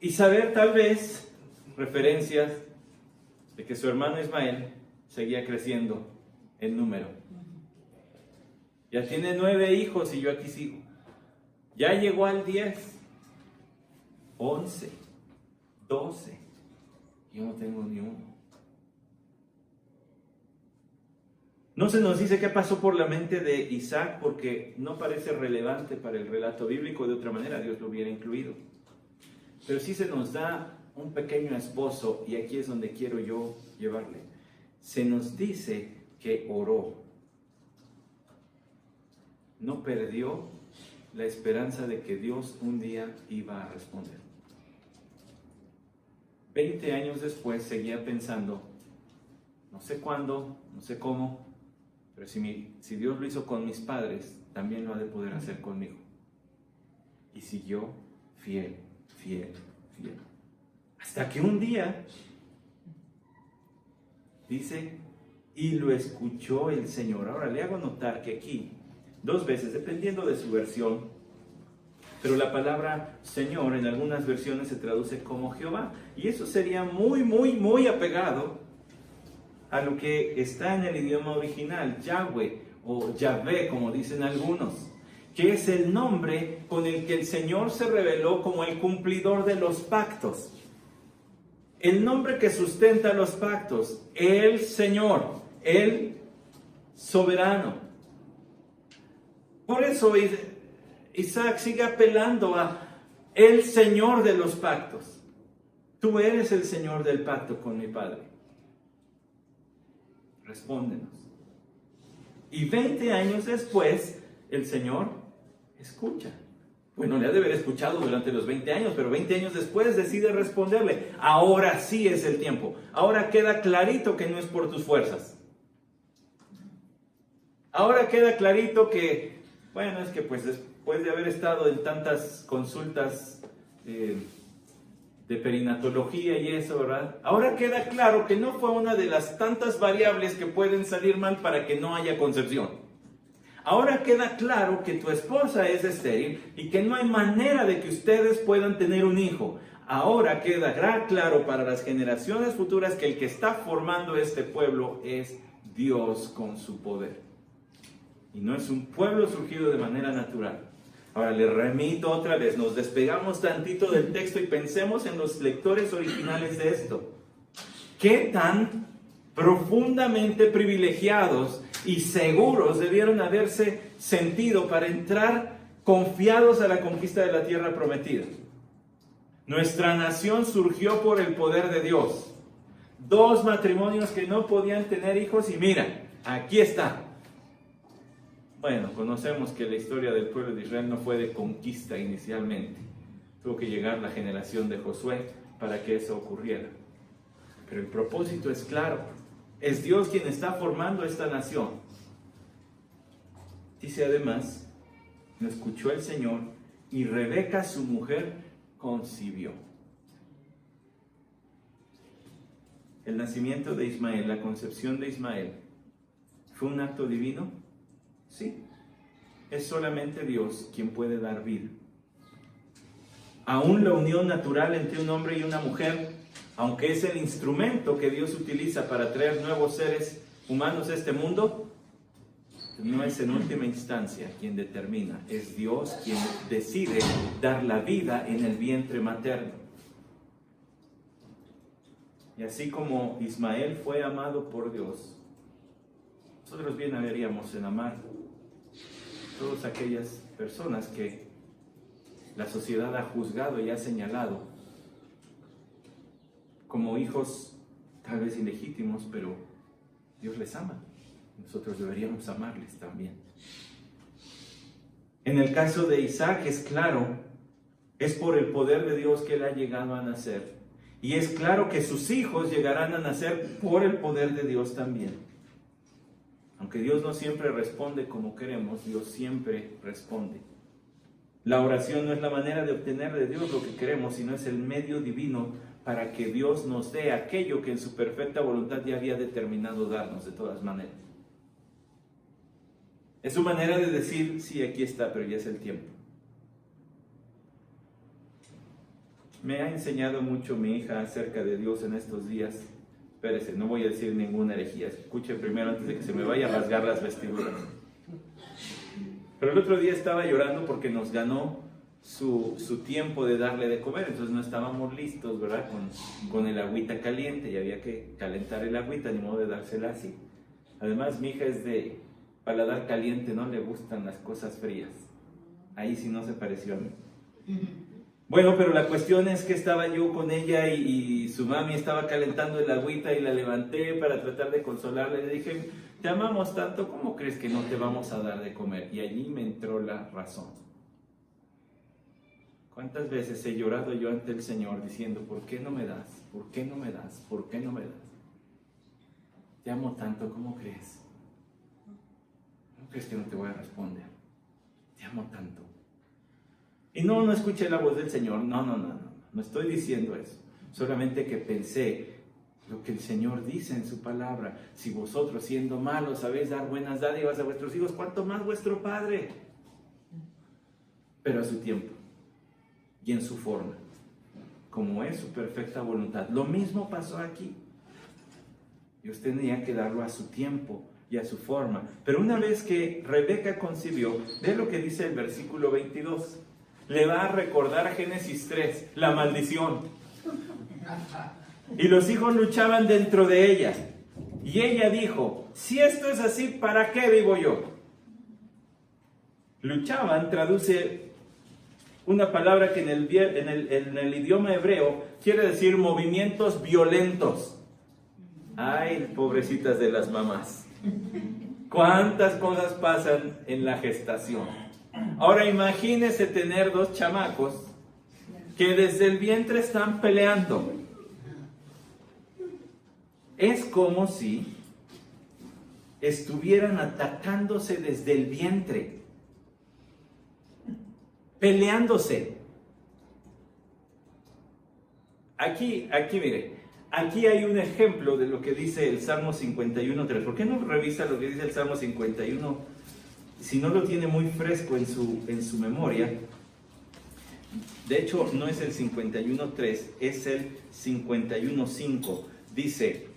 Y saber tal vez referencias de que su hermano Ismael seguía creciendo en número. Ya tiene 9 hijos y yo aquí sigo. Ya llegó al 10, 11, 12. Yo no tengo ni uno. No se nos dice qué pasó por la mente de Isaac porque no parece relevante para el relato bíblico. De otra manera Dios lo hubiera incluido. Pero sí se nos da un pequeño esbozo, y aquí es donde quiero yo llevarle. Se nos dice que oró. No perdió la esperanza de que Dios un día iba a responder. 20 años después seguía pensando, no sé cuándo, no sé cómo, pero si Dios lo hizo con mis padres, también lo ha de poder hacer conmigo. Y siguió fiel, fiel, fiel. Hasta que un día, dice, y lo escuchó el Señor. Ahora le hago notar que aquí, 2 veces, dependiendo de su versión, pero la palabra Señor en algunas versiones se traduce como Jehová. Y eso sería muy, muy, muy apegado a lo que está en el idioma original, Yahweh o Yahvé, como dicen algunos, que es el nombre con el que el Señor se reveló como el cumplidor de los pactos. El nombre que sustenta los pactos, el Señor, el soberano. Por eso Isaac sigue apelando a el Señor de los pactos. Tú eres el Señor del pacto con mi Padre. Respóndenos. Y 20 años después, el Señor escucha. Bueno, le ha de haber escuchado durante los 20 años, pero 20 años después decide responderle. Ahora sí es el tiempo. Ahora queda clarito que no es por tus fuerzas. Ahora queda clarito que, bueno, es que pues después de haber estado en tantas consultas de perinatología y eso, ¿verdad? Ahora queda claro que no fue una de las tantas variables que pueden salir mal para que no haya concepción. Ahora queda claro que tu esposa es estéril y que no hay manera de que ustedes puedan tener un hijo. Ahora queda claro para las generaciones futuras que el que está formando este pueblo es Dios con su poder. Y no es un pueblo surgido de manera natural. Ahora le remito otra vez, nos despegamos tantito del texto y pensemos en los lectores originales de esto. ¿Qué tan profundamente privilegiados y seguros debieron haberse sentido para entrar confiados a la conquista de la tierra prometida? Nuestra nación surgió por el poder de Dios. 2 matrimonios que no podían tener hijos y mira, aquí está. Bueno, conocemos que la historia del pueblo de Israel no fue de conquista inicialmente. Tuvo que llegar la generación de Josué para que eso ocurriera. Pero el propósito es claro. Es Dios quien está formando esta nación. Dice además, lo escuchó el Señor y Rebeca, su mujer, concibió. El nacimiento de Ismael, la concepción de Ismael, ¿fue un acto divino? Sí. Es solamente Dios quien puede dar vida. Aún la unión natural entre un hombre y una mujer aunque es el instrumento que Dios utiliza para traer nuevos seres humanos a este mundo, no es en última instancia quien determina, es Dios quien decide dar la vida en el vientre materno. Y así como Ismael fue amado por Dios, nosotros bien haríamos en amar a todas aquellas personas que la sociedad ha juzgado y ha señalado como hijos tal vez ilegítimos, pero Dios les ama. Nosotros deberíamos amarles también. En el caso de Isaac es claro, es por el poder de Dios que él ha llegado a nacer. Y es claro que sus hijos llegarán a nacer por el poder de Dios también. Aunque Dios no siempre responde como queremos, Dios siempre responde. La oración no es la manera de obtener de Dios lo que queremos, sino es el medio divino para que Dios nos dé aquello que en su perfecta voluntad ya había determinado darnos de todas maneras. Es su manera de decir, sí, aquí está, pero ya es el tiempo. Me ha enseñado mucho mi hija acerca de Dios en estos días. Espérese, no voy a decir ninguna herejía. Escuche primero antes de que se me vaya a rasgar las vestiduras. Pero el otro día estaba llorando porque nos ganó su tiempo de darle de comer. Entonces no estábamos listos, ¿verdad? Con el agüita caliente. Y había que calentar el agüita, ni modo de dársela así. Además, mi hija es de paladar caliente, no le gustan las cosas frías. Ahí sí no se pareció a mí. Bueno, pero la cuestión es que estaba yo con ella y su mami estaba calentando el agüita y la levanté para tratar de consolarla. Le dije, te amamos tanto, ¿cómo crees que no te vamos a dar de comer? Y allí me entró la razón. ¿Cuántas veces he llorado yo ante el Señor diciendo, ¿por qué no me das? ¿Por qué no me das? ¿Por qué no me das? Te amo tanto, ¿cómo crees? ¿Cómo crees que no te voy a responder? Te amo tanto. Y no escuché la voz del Señor, no estoy diciendo eso. Solamente que pensé lo que el Señor dice en su palabra. Si vosotros siendo malos sabéis dar buenas dádivas a vuestros hijos, ¿cuánto más vuestro Padre? Pero a su tiempo y en su forma, como es su perfecta voluntad. Lo mismo pasó aquí. Dios tenía que darlo a su tiempo y a su forma. Pero una vez que Rebeca concibió, ve lo que dice el versículo 22. Le va a recordar a Génesis 3, la maldición. Y los hijos luchaban dentro de ella. Y ella dijo, si esto es así, ¿para qué vivo yo? Luchaban traduce una palabra que en el idioma hebreo quiere decir movimientos violentos. Ay, pobrecitas de las mamás. ¿Cuántas cosas pasan en la gestación? Ahora imagínese tener dos chamacos que desde el vientre están peleando. Es como si estuvieran atacándose desde el vientre, peleándose. Aquí mire, aquí hay un ejemplo de lo que dice el Salmo 51:3. ¿Por qué no revisa lo que dice el Salmo 51? Si no lo tiene muy fresco en su memoria. De hecho, no es el 51:3, es el 51:5. Dice,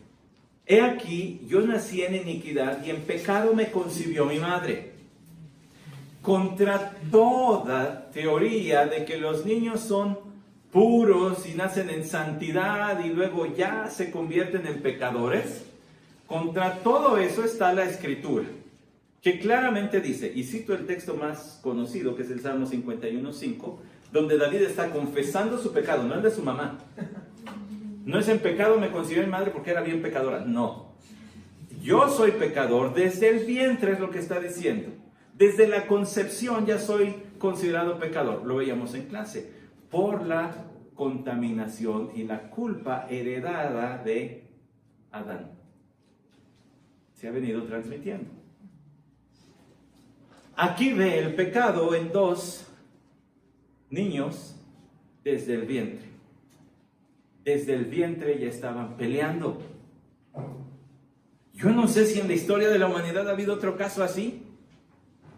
he aquí, yo nací en iniquidad y en pecado me concibió mi madre. Contra toda teoría de que los niños son puros y nacen en santidad y luego ya se convierten en pecadores, contra todo eso está la Escritura, que claramente dice, y cito el texto más conocido, que es el Salmo 51:5, donde David está confesando su pecado, no el de su mamá. No es en pecado me concibió mi madre porque era bien pecadora, no. Yo soy pecador desde el vientre, es lo que está diciendo. Desde la concepción ya soy considerado pecador, lo veíamos en clase, por la contaminación y la culpa heredada de Adán. Se ha venido transmitiendo. Aquí ve el pecado en dos niños desde el vientre. Desde el vientre ya estaban peleando. Yo no sé si en la historia de la humanidad ha habido otro caso así.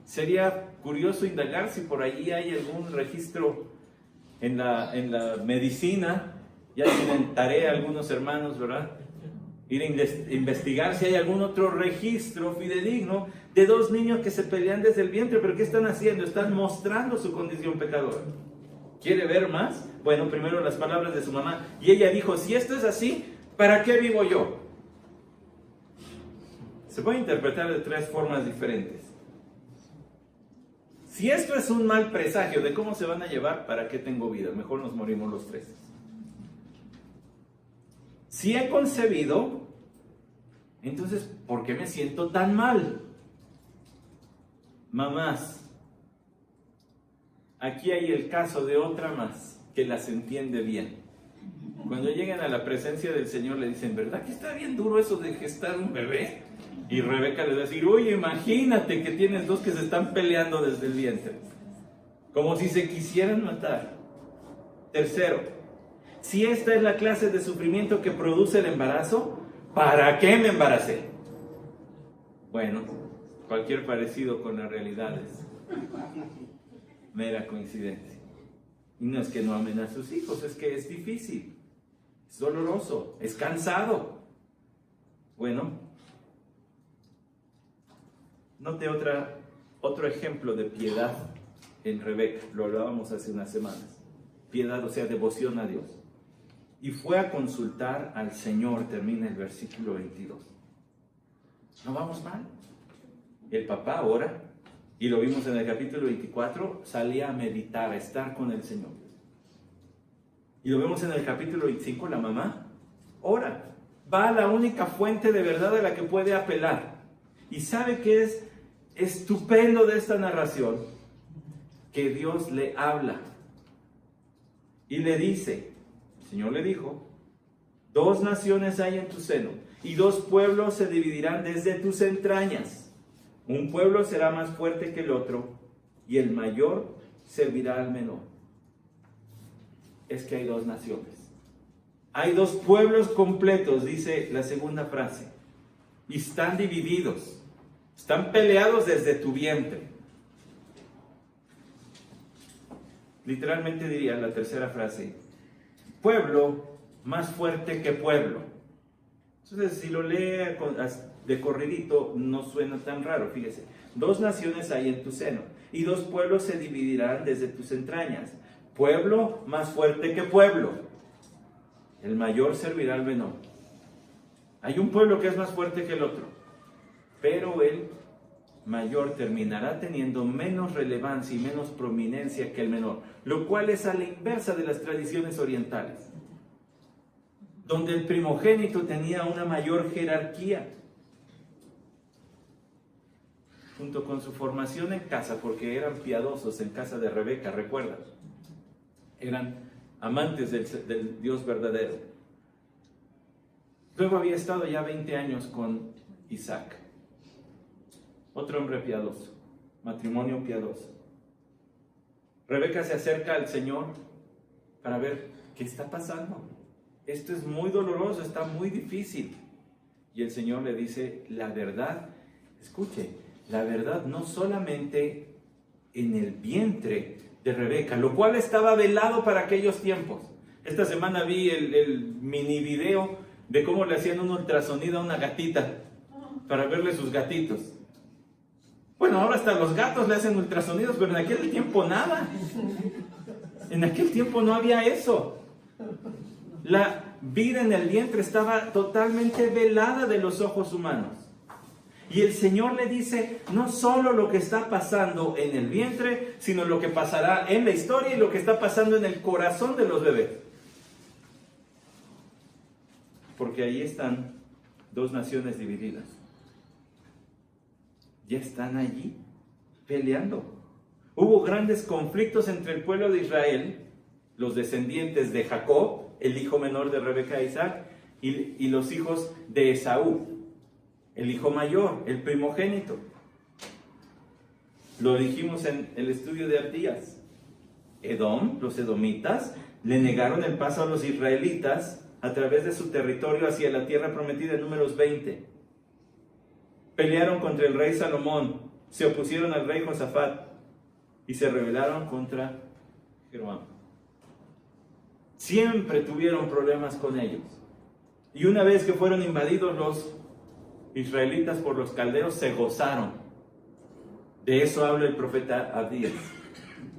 Sería curioso indagar si por allí hay algún registro en la medicina Ya tienen tarea algunos hermanos, ¿verdad? Ir a investigar si hay algún otro registro fidedigno de dos niños que se pelean desde el vientre. ¿Pero qué están haciendo? Están mostrando su condición pecadora. ¿Quiere ver más? Bueno, primero las palabras de su mamá. Y ella dijo, si esto es así, ¿para qué vivo yo? Se puede interpretar de tres formas diferentes. Si esto es un mal presagio de cómo se van a llevar, ¿para qué tengo vida? Mejor nos morimos los tres. Si he concebido, entonces, ¿por qué me siento tan mal? Mamás, aquí hay el caso de otra más que las entiende bien. Cuando llegan a la presencia del Señor le dicen, ¿verdad que está bien duro eso de gestar un bebé? Y Rebeca les va a decir, oye, imagínate que tienes dos que se están peleando desde el vientre. Como si se quisieran matar. Tercero, si esta es la clase de sufrimiento que produce el embarazo, ¿para qué me embaracé? Bueno, cualquier parecido con la realidad es mera coincidencia. Y no es que no amen a sus hijos, es que es difícil, es doloroso, es cansado. Bueno, note otro ejemplo de piedad en Rebeca, lo hablábamos hace unas semanas. Piedad, o sea, devoción a Dios. Y fue a consultar al Señor, termina el versículo 22. No vamos mal. El papá ora, y lo vimos en el capítulo 24, salía a meditar, a estar con el Señor. Y lo vemos en el capítulo 25, la mamá ora, va a la única fuente de verdad a la que puede apelar. Y sabe que es estupendo de esta narración, que Dios le habla y le dice, el Señor le dijo, 2 naciones hay en tu seno, y 2 pueblos se dividirán desde tus entrañas. Un pueblo será más fuerte que el otro, y el mayor servirá al menor. Es que hay 2 naciones. Hay 2 pueblos completos, dice la segunda frase, y están divididos, están peleados desde tu vientre. Literalmente diría la tercera frase, pueblo más fuerte que pueblo. Entonces, si lo lee de corridito, no suena tan raro. Fíjese, 2 naciones hay en tu seno, y 2 pueblos se dividirán desde tus entrañas. Pueblo más fuerte que pueblo. El mayor servirá al menor. Hay un pueblo que es más fuerte que el otro, pero el mayor terminará teniendo menos relevancia y menos prominencia que el menor, lo cual es a la inversa de las tradiciones orientales, donde el primogénito tenía una mayor jerarquía, junto con su formación en casa, porque eran piadosos en casa de Rebeca, recuerda, eran amantes del Dios verdadero. Luego había estado ya 20 años con Isaac, otro hombre piadoso, matrimonio piadoso. Rebeca se acerca al Señor para ver qué está pasando. Esto es muy doloroso, está muy difícil. Y el Señor le dice, la verdad, escuche, la verdad no solamente en el vientre de Rebeca, lo cual estaba velado para aquellos tiempos. Esta semana vi el mini video de cómo le hacían un ultrasonido a una gatita para verle sus gatitos. Bueno, ahora hasta los gatos le hacen ultrasonidos, pero en aquel tiempo nada. En aquel tiempo no había eso. La vida en el vientre estaba totalmente velada de los ojos humanos. Y el Señor le dice no solo lo que está pasando en el vientre, sino lo que pasará en la historia y lo que está pasando en el corazón de los bebés. Porque ahí están 2 naciones divididas. Ya están allí peleando. Hubo grandes conflictos entre el pueblo de Israel, los descendientes de Jacob, el hijo menor de Rebeca e Isaac, y los hijos de Esaú, el hijo mayor, el primogénito. Lo dijimos en el estudio de Abdías. Edom, los edomitas, le negaron el paso a los israelitas a través de su territorio hacia la tierra prometida en Números 20. Pelearon contra el rey Salomón, se opusieron al rey Josafat y se rebelaron contra Jeroboam. Siempre tuvieron problemas con ellos. Y una vez que fueron invadidos los israelitas por los caldeos, se gozaron. De eso habla el profeta Abdías.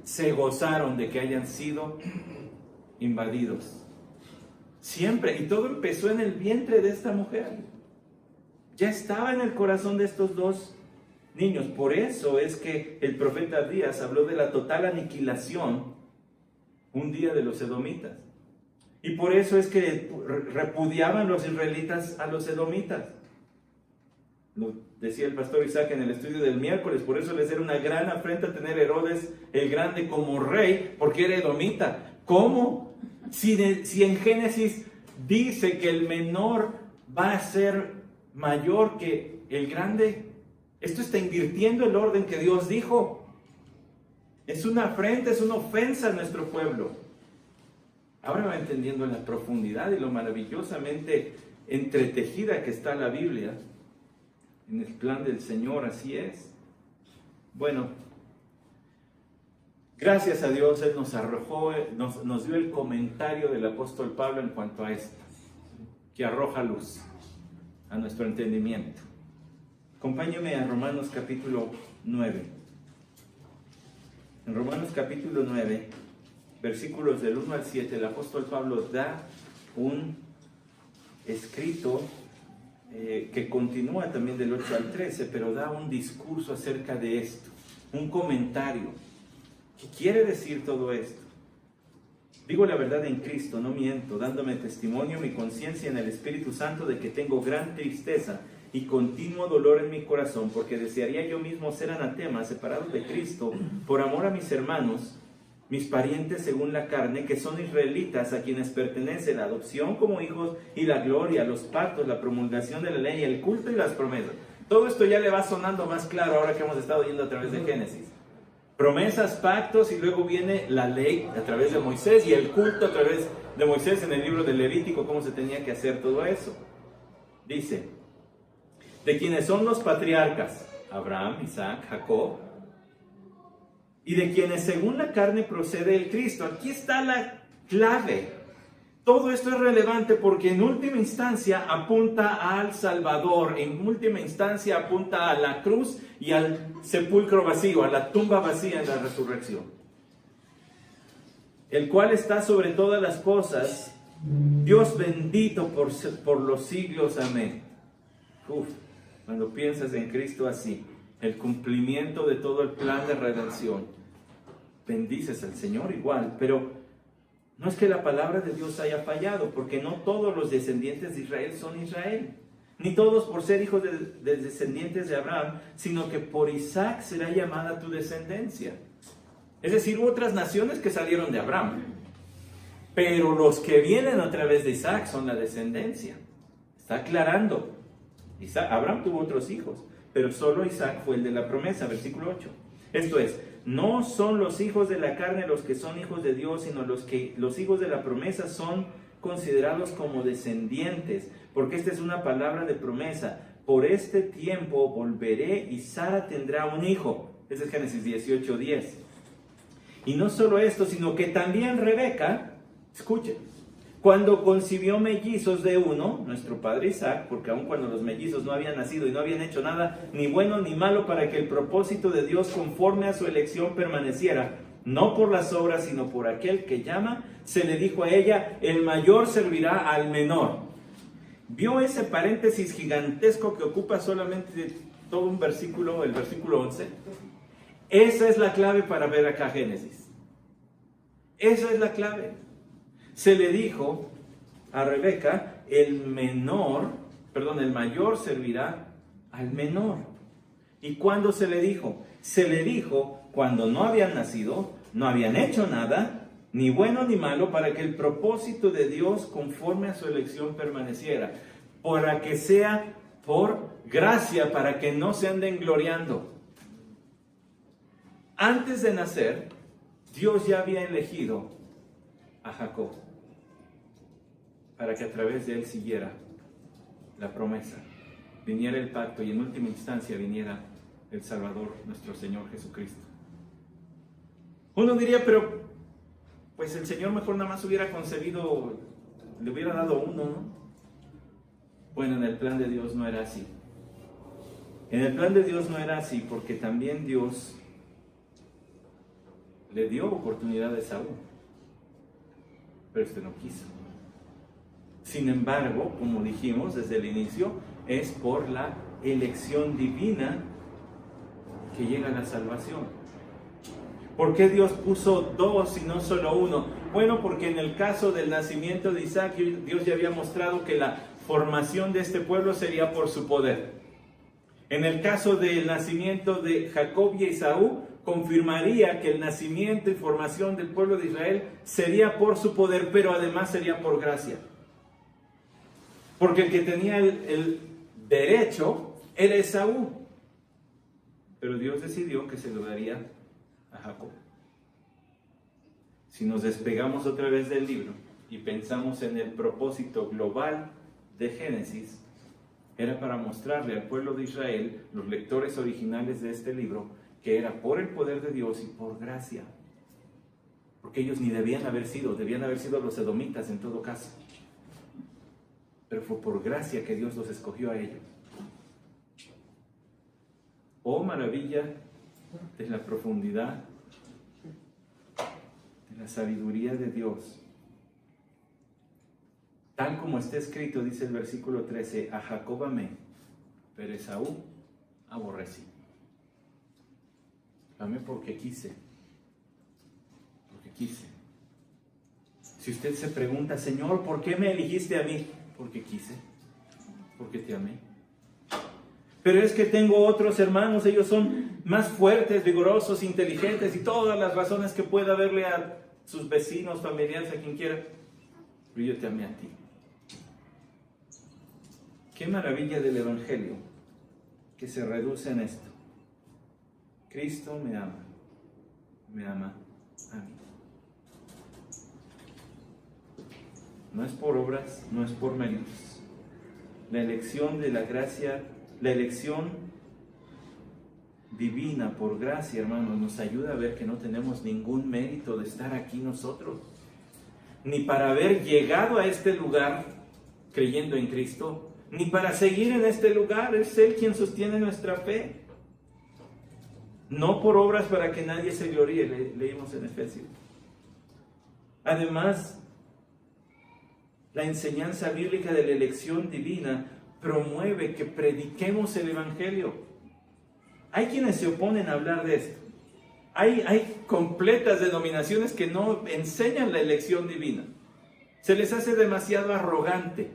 Se gozaron de que hayan sido invadidos. Siempre. Y todo empezó en el vientre de esta mujer. Ya estaba en el corazón de estos dos niños. Por eso es que el profeta Abdías habló de la total aniquilación un día de los edomitas. Y por eso es que repudiaban los israelitas a los edomitas. Lo decía el pastor Isaac en el estudio del miércoles. Por eso les era una gran afrenta tener a Herodes el Grande como rey, porque era edomita. ¿Cómo? Si en Génesis dice que el menor va a ser mayor que el grande, esto está invirtiendo el orden que Dios dijo. Es una afrenta, es una ofensa a nuestro pueblo. Ahora va entendiendo la profundidad y lo maravillosamente entretejida que está la Biblia. En el plan del Señor, así es. Bueno, gracias a Dios, Él nos arrojó, nos dio el comentario del apóstol Pablo en cuanto a esto, que arroja luz a nuestro entendimiento. Acompáñame a Romanos capítulo 9. En Romanos capítulo 9, versículos del 1 al 7, el apóstol Pablo da un escrito que continúa también del 8 al 13, pero da un discurso acerca de esto, un comentario. ¿Qué quiere decir todo esto? Digo la verdad en Cristo, no miento, dándome testimonio mi conciencia en el Espíritu Santo de que tengo gran tristeza y continuo dolor en mi corazón, porque desearía yo mismo ser anatema, separado de Cristo, por amor a mis hermanos, mis parientes según la carne, que son israelitas, a quienes pertenece la adopción como hijos y la gloria, los pactos, la promulgación de la ley, el culto y las promesas. Todo esto ya le va sonando más claro ahora que hemos estado yendo a través de Génesis. Promesas, pactos, y luego viene la ley a través de Moisés y el culto a través de Moisés en el libro del Levítico, cómo se tenía que hacer todo eso. Dice, de quienes son los patriarcas, Abraham, Isaac, Jacob, y de quienes según la carne procede el Cristo. Aquí está la clave. Todo esto es relevante porque en última instancia apunta al Salvador, en última instancia apunta a la cruz y al sepulcro vacío, a la tumba vacía en la resurrección. El cual está sobre todas las cosas, Dios bendito por los siglos, amén. Cuando piensas en Cristo así, el cumplimiento de todo el plan de redención, bendices al Señor igual, pero no es que la palabra de Dios haya fallado, porque no todos los descendientes de Israel son Israel, ni todos por ser hijos de descendientes de Abraham, sino que por Isaac será llamada tu descendencia. Es decir, hubo otras naciones que salieron de Abraham, pero los que vienen a través de Isaac son la descendencia. Está aclarando. Abraham tuvo otros hijos, pero solo Isaac fue el de la promesa, versículo 8. Esto es, no son los hijos de la carne los que son hijos de Dios, sino los hijos de la promesa son considerados como descendientes, porque esta es una palabra de promesa. Por este tiempo volveré y Sara tendrá un hijo. Ese es Génesis 18:10. Y no solo esto, sino que también Rebeca, escuchen, cuando concibió mellizos de uno, nuestro padre Isaac, porque aun cuando los mellizos no habían nacido y no habían hecho nada, ni bueno ni malo, para que el propósito de Dios conforme a su elección permaneciera, no por las obras, sino por aquel que llama, se le dijo a ella, el mayor servirá al menor. ¿Vio ese paréntesis gigantesco que ocupa solamente todo un versículo, el versículo 11? Esa es la clave para ver acá Génesis. Esa es la clave. Se le dijo a Rebeca, el mayor servirá al menor. ¿Y cuándo se le dijo? Se le dijo cuando no habían nacido, no habían hecho nada, ni bueno ni malo, para que el propósito de Dios conforme a su elección permaneciera, para que sea por gracia, para que no se anden gloriando. Antes de nacer, Dios ya había elegido a Jacob para que a través de él siguiera la promesa, viniera el pacto y en última instancia viniera el Salvador, nuestro Señor Jesucristo. Uno diría, pero pues el Señor mejor nada más hubiera concebido, le hubiera dado uno, ¿no? Bueno, en el plan de Dios no era así. En el plan de Dios no era así, porque también Dios le dio oportunidad a Esaú, pero este no quiso. Sin embargo, como dijimos desde el inicio, es por la elección divina que llega la salvación. ¿Por qué Dios puso dos y no solo uno? Bueno, porque en el caso del nacimiento de Isaac, Dios ya había mostrado que la formación de este pueblo sería por su poder. En el caso del nacimiento de Jacob y Esaú, confirmaría que el nacimiento y formación del pueblo de Israel sería por su poder, pero además sería por gracia. Porque el que tenía el derecho era Esaú, pero Dios decidió que se lo daría a Jacob. Si nos despegamos otra vez del libro y pensamos en el propósito global de Génesis, era para mostrarle al pueblo de Israel, los lectores originales de este libro, que era por el poder de Dios y por gracia. Porque ellos ni debían haber sido los edomitas en todo caso. Pero fue por gracia que Dios los escogió a ellos. Oh, maravilla de la profundidad, de la sabiduría de Dios. Tal como está escrito, dice el versículo 13, a Jacob amé, pero Esaú aborrecí. Amé porque quise. Porque quise. Si usted se pregunta, Señor, ¿por qué me eligiste a mí? Porque quise. Porque te amé. Pero es que tengo otros hermanos, ellos son más fuertes, vigorosos, inteligentes y todas las razones que pueda haberle a sus vecinos, familiares, a quien quiera. Pero yo te amé a ti. Qué maravilla del Evangelio que se reduce en esto. Cristo me ama a mí. No es por obras, no es por méritos. La elección de la gracia, la elección divina por gracia, hermanos, nos ayuda a ver que no tenemos ningún mérito de estar aquí nosotros, ni para haber llegado a este lugar creyendo en Cristo, ni para seguir en este lugar. Es Él quien sostiene nuestra fe. No por obras para que nadie se gloríe, leímos en Efesios. Además, la enseñanza bíblica de la elección divina promueve que prediquemos el Evangelio. Hay quienes se oponen a hablar de esto. Hay completas denominaciones que no enseñan la elección divina. Se les hace demasiado arrogante.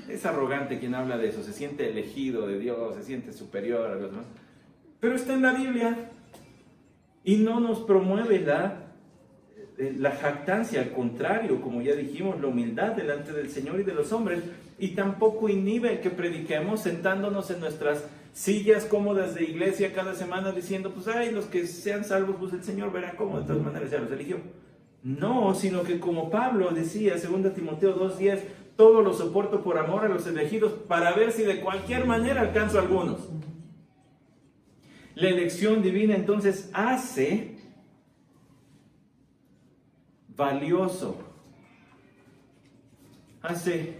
Es arrogante quien habla de eso, se siente elegido de Dios, se siente superior a los demás. Pero está en la Biblia y no nos promueve la jactancia, al contrario, como ya dijimos, la humildad delante del Señor y de los hombres, y tampoco inhibe que prediquemos sentándonos en nuestras sillas cómodas de iglesia cada semana diciendo, pues los que sean salvos, pues el Señor verá cómo, de todas maneras ya los eligió. No, sino que como Pablo decía, 2 Timoteo 2:10, todo lo soporto por amor a los elegidos para ver si de cualquier manera alcanzo a algunos. La elección divina entonces hace valioso, hace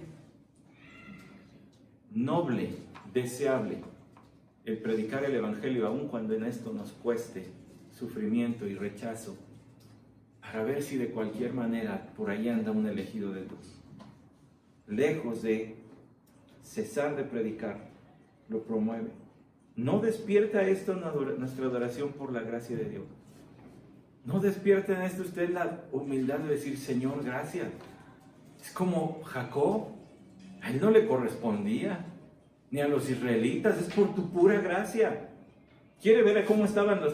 noble, deseable el predicar el Evangelio, aun cuando en esto nos cueste sufrimiento y rechazo, para ver si de cualquier manera por ahí anda un elegido de Dios. Lejos de cesar de predicar, lo promueve. ¿No despierta esto nuestra adoración por la gracia de Dios? ¿No despierta en esto usted la humildad de decir, Señor, gracias? Es como Jacob, a él no le correspondía, ni a los israelitas, es por tu pura gracia. ¿Quiere ver cómo estaban las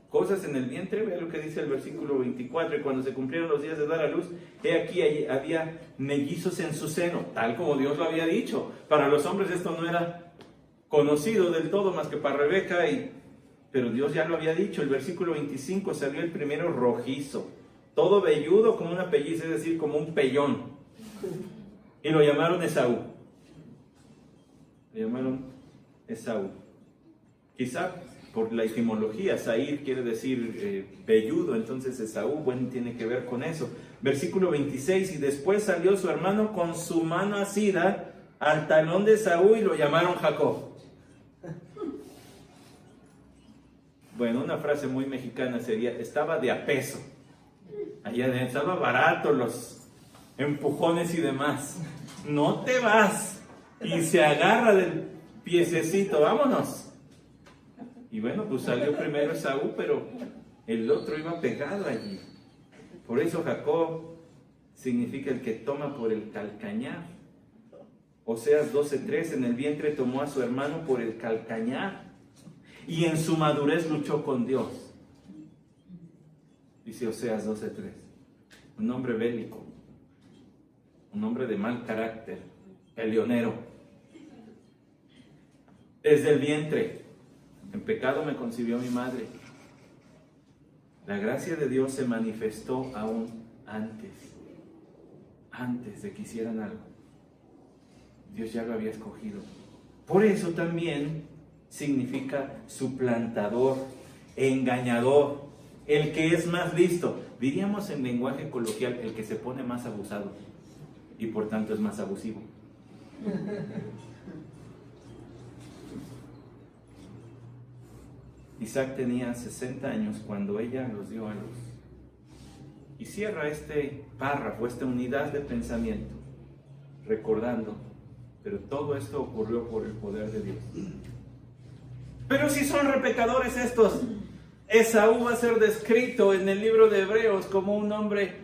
cosas en el vientre? Vea lo que dice el versículo 24, y cuando se cumplieron los días de dar a luz, he aquí había mellizos en su seno, tal como Dios lo había dicho. Para los hombres esto no era conocido del todo más que para Rebeca, pero Dios ya lo había dicho. El versículo 25, salió el primero rojizo, todo velludo como una pelliza, es decir, como un pellón, y lo llamaron Esaú. Quizá por la etimología. Saír quiere decir velludo, entonces Esaú, bueno, tiene que ver con eso. Versículo 26, y después salió su hermano con su mano asida al talón de Esaú y lo llamaron Jacob. Bueno, una frase muy mexicana sería, estaba de a peso. Allá adentro estaba barato los empujones y demás. No te vas. Y se agarra del piececito, vámonos. Y bueno, pues salió primero Esaú, pero el otro iba pegado allí. Por eso Jacob significa el que toma por el calcañar. Oseas 12:3, en el vientre tomó a su hermano por el calcañar y en su madurez luchó con Dios. Dice Oseas 12:3. Un hombre bélico, un hombre de mal carácter, peleonero. Desde el vientre, en pecado me concibió mi madre. La gracia de Dios se manifestó aún antes de que hicieran algo. Dios ya lo había escogido. Por eso también significa suplantador, engañador, el que es más listo. Diríamos en lenguaje coloquial, el que se pone más abusado y por tanto es más abusivo. Isaac tenía 60 años cuando ella los dio a luz. Y cierra este párrafo, esta unidad de pensamiento, recordando, pero todo esto ocurrió por el poder de Dios. Pero si son pecadores estos, Esaú va a ser descrito en el libro de Hebreos como un hombre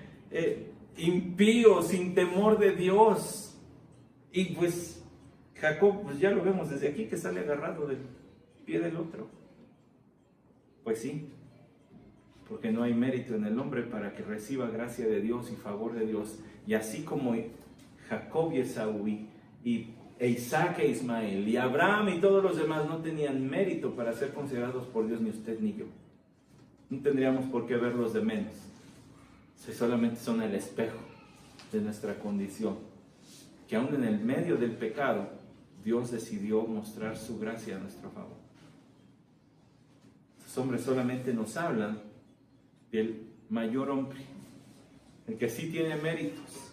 impío, sin temor de Dios. Y pues Jacob, pues ya lo vemos desde aquí, que sale agarrado del pie del otro. Pues sí, porque no hay mérito en el hombre para que reciba gracia de Dios y favor de Dios. Y así como Jacob y Esaú y Isaac e Ismael y Abraham y todos los demás no tenían mérito para ser considerados por Dios, ni usted ni yo. No tendríamos por qué verlos de menos. Si solamente son el espejo de nuestra condición. Que aún en el medio del pecado, Dios decidió mostrar su gracia a nuestro favor. Estos hombres solamente nos hablan del mayor hombre, el que sí tiene méritos.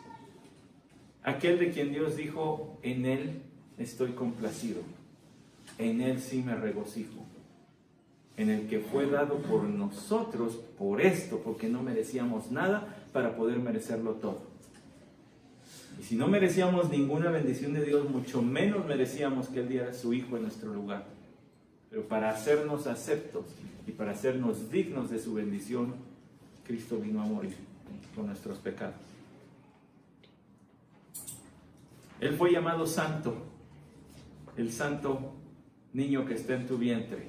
Aquel de quien Dios dijo, en él estoy complacido, en él sí me regocijo, en el que fue dado por nosotros, por esto, porque no merecíamos nada para poder merecerlo todo. Y si no merecíamos ninguna bendición de Dios, mucho menos merecíamos que Él diera a su Hijo en nuestro lugar. Pero para hacernos aceptos y para hacernos dignos de su bendición, Cristo vino a morir por nuestros pecados. Él fue llamado santo, el santo niño que está en tu vientre,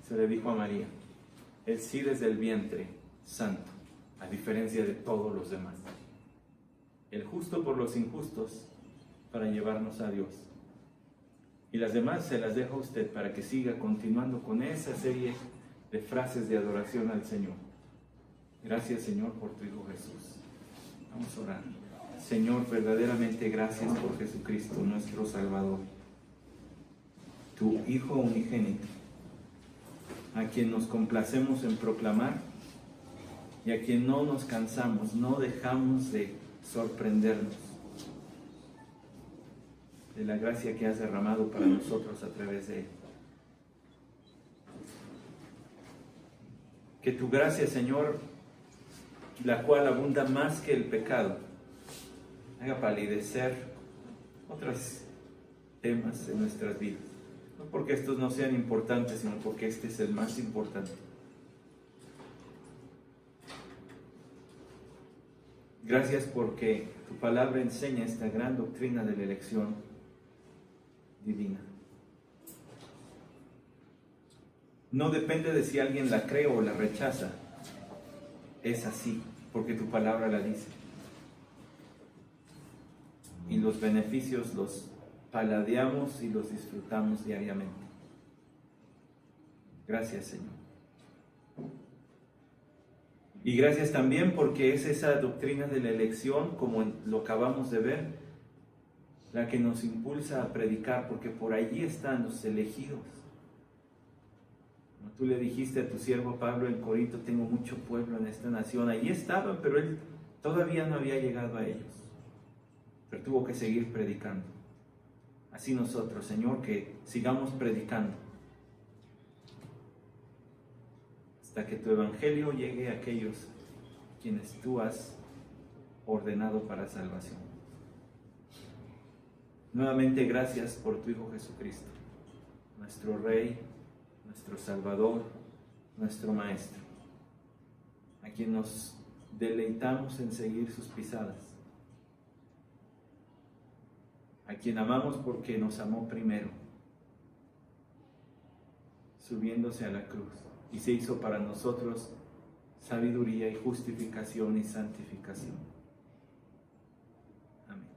se le dijo a María. Él sí desde el vientre, santo, a diferencia de todos los demás. El justo por los injustos, para llevarnos a Dios. Y las demás se las dejo a usted para que siga continuando con esa serie de frases de adoración al Señor. Gracias, Señor, por tu Hijo Jesús. Vamos a orar. Señor, verdaderamente gracias por Jesucristo, nuestro Salvador, tu Hijo unigénito, a quien nos complacemos en proclamar y a quien no nos cansamos, no dejamos de sorprendernos de la gracia que has derramado para nosotros a través de él. Que tu gracia, Señor, la cual abunda más que el pecado, haga palidecer otros temas en nuestras vidas. No porque estos no sean importantes, sino porque este es el más importante. Gracias porque tu palabra enseña esta gran doctrina de la elección divina. No depende de si alguien la cree o la rechaza. Es así, porque tu palabra la dice. Y los beneficios los paladeamos y los disfrutamos diariamente. Gracias, Señor. Y gracias también porque es esa doctrina de la elección, como lo acabamos de ver, la que nos impulsa a predicar, porque por allí están los elegidos. Como tú le dijiste a tu siervo Pablo en Corinto, tengo mucho pueblo en esta nación. Allí estaban, pero él todavía no había llegado a ellos. Pero tuvo que seguir predicando. Así nosotros, Señor, que sigamos predicando hasta que tu evangelio llegue a aquellos quienes tú has ordenado para salvación. Nuevamente, gracias por tu Hijo Jesucristo, nuestro Rey, nuestro Salvador, nuestro Maestro, a quien nos deleitamos en seguir sus pisadas, a quien amamos porque nos amó primero, subiéndose a la cruz, y se hizo para nosotros sabiduría y justificación y santificación. Amén.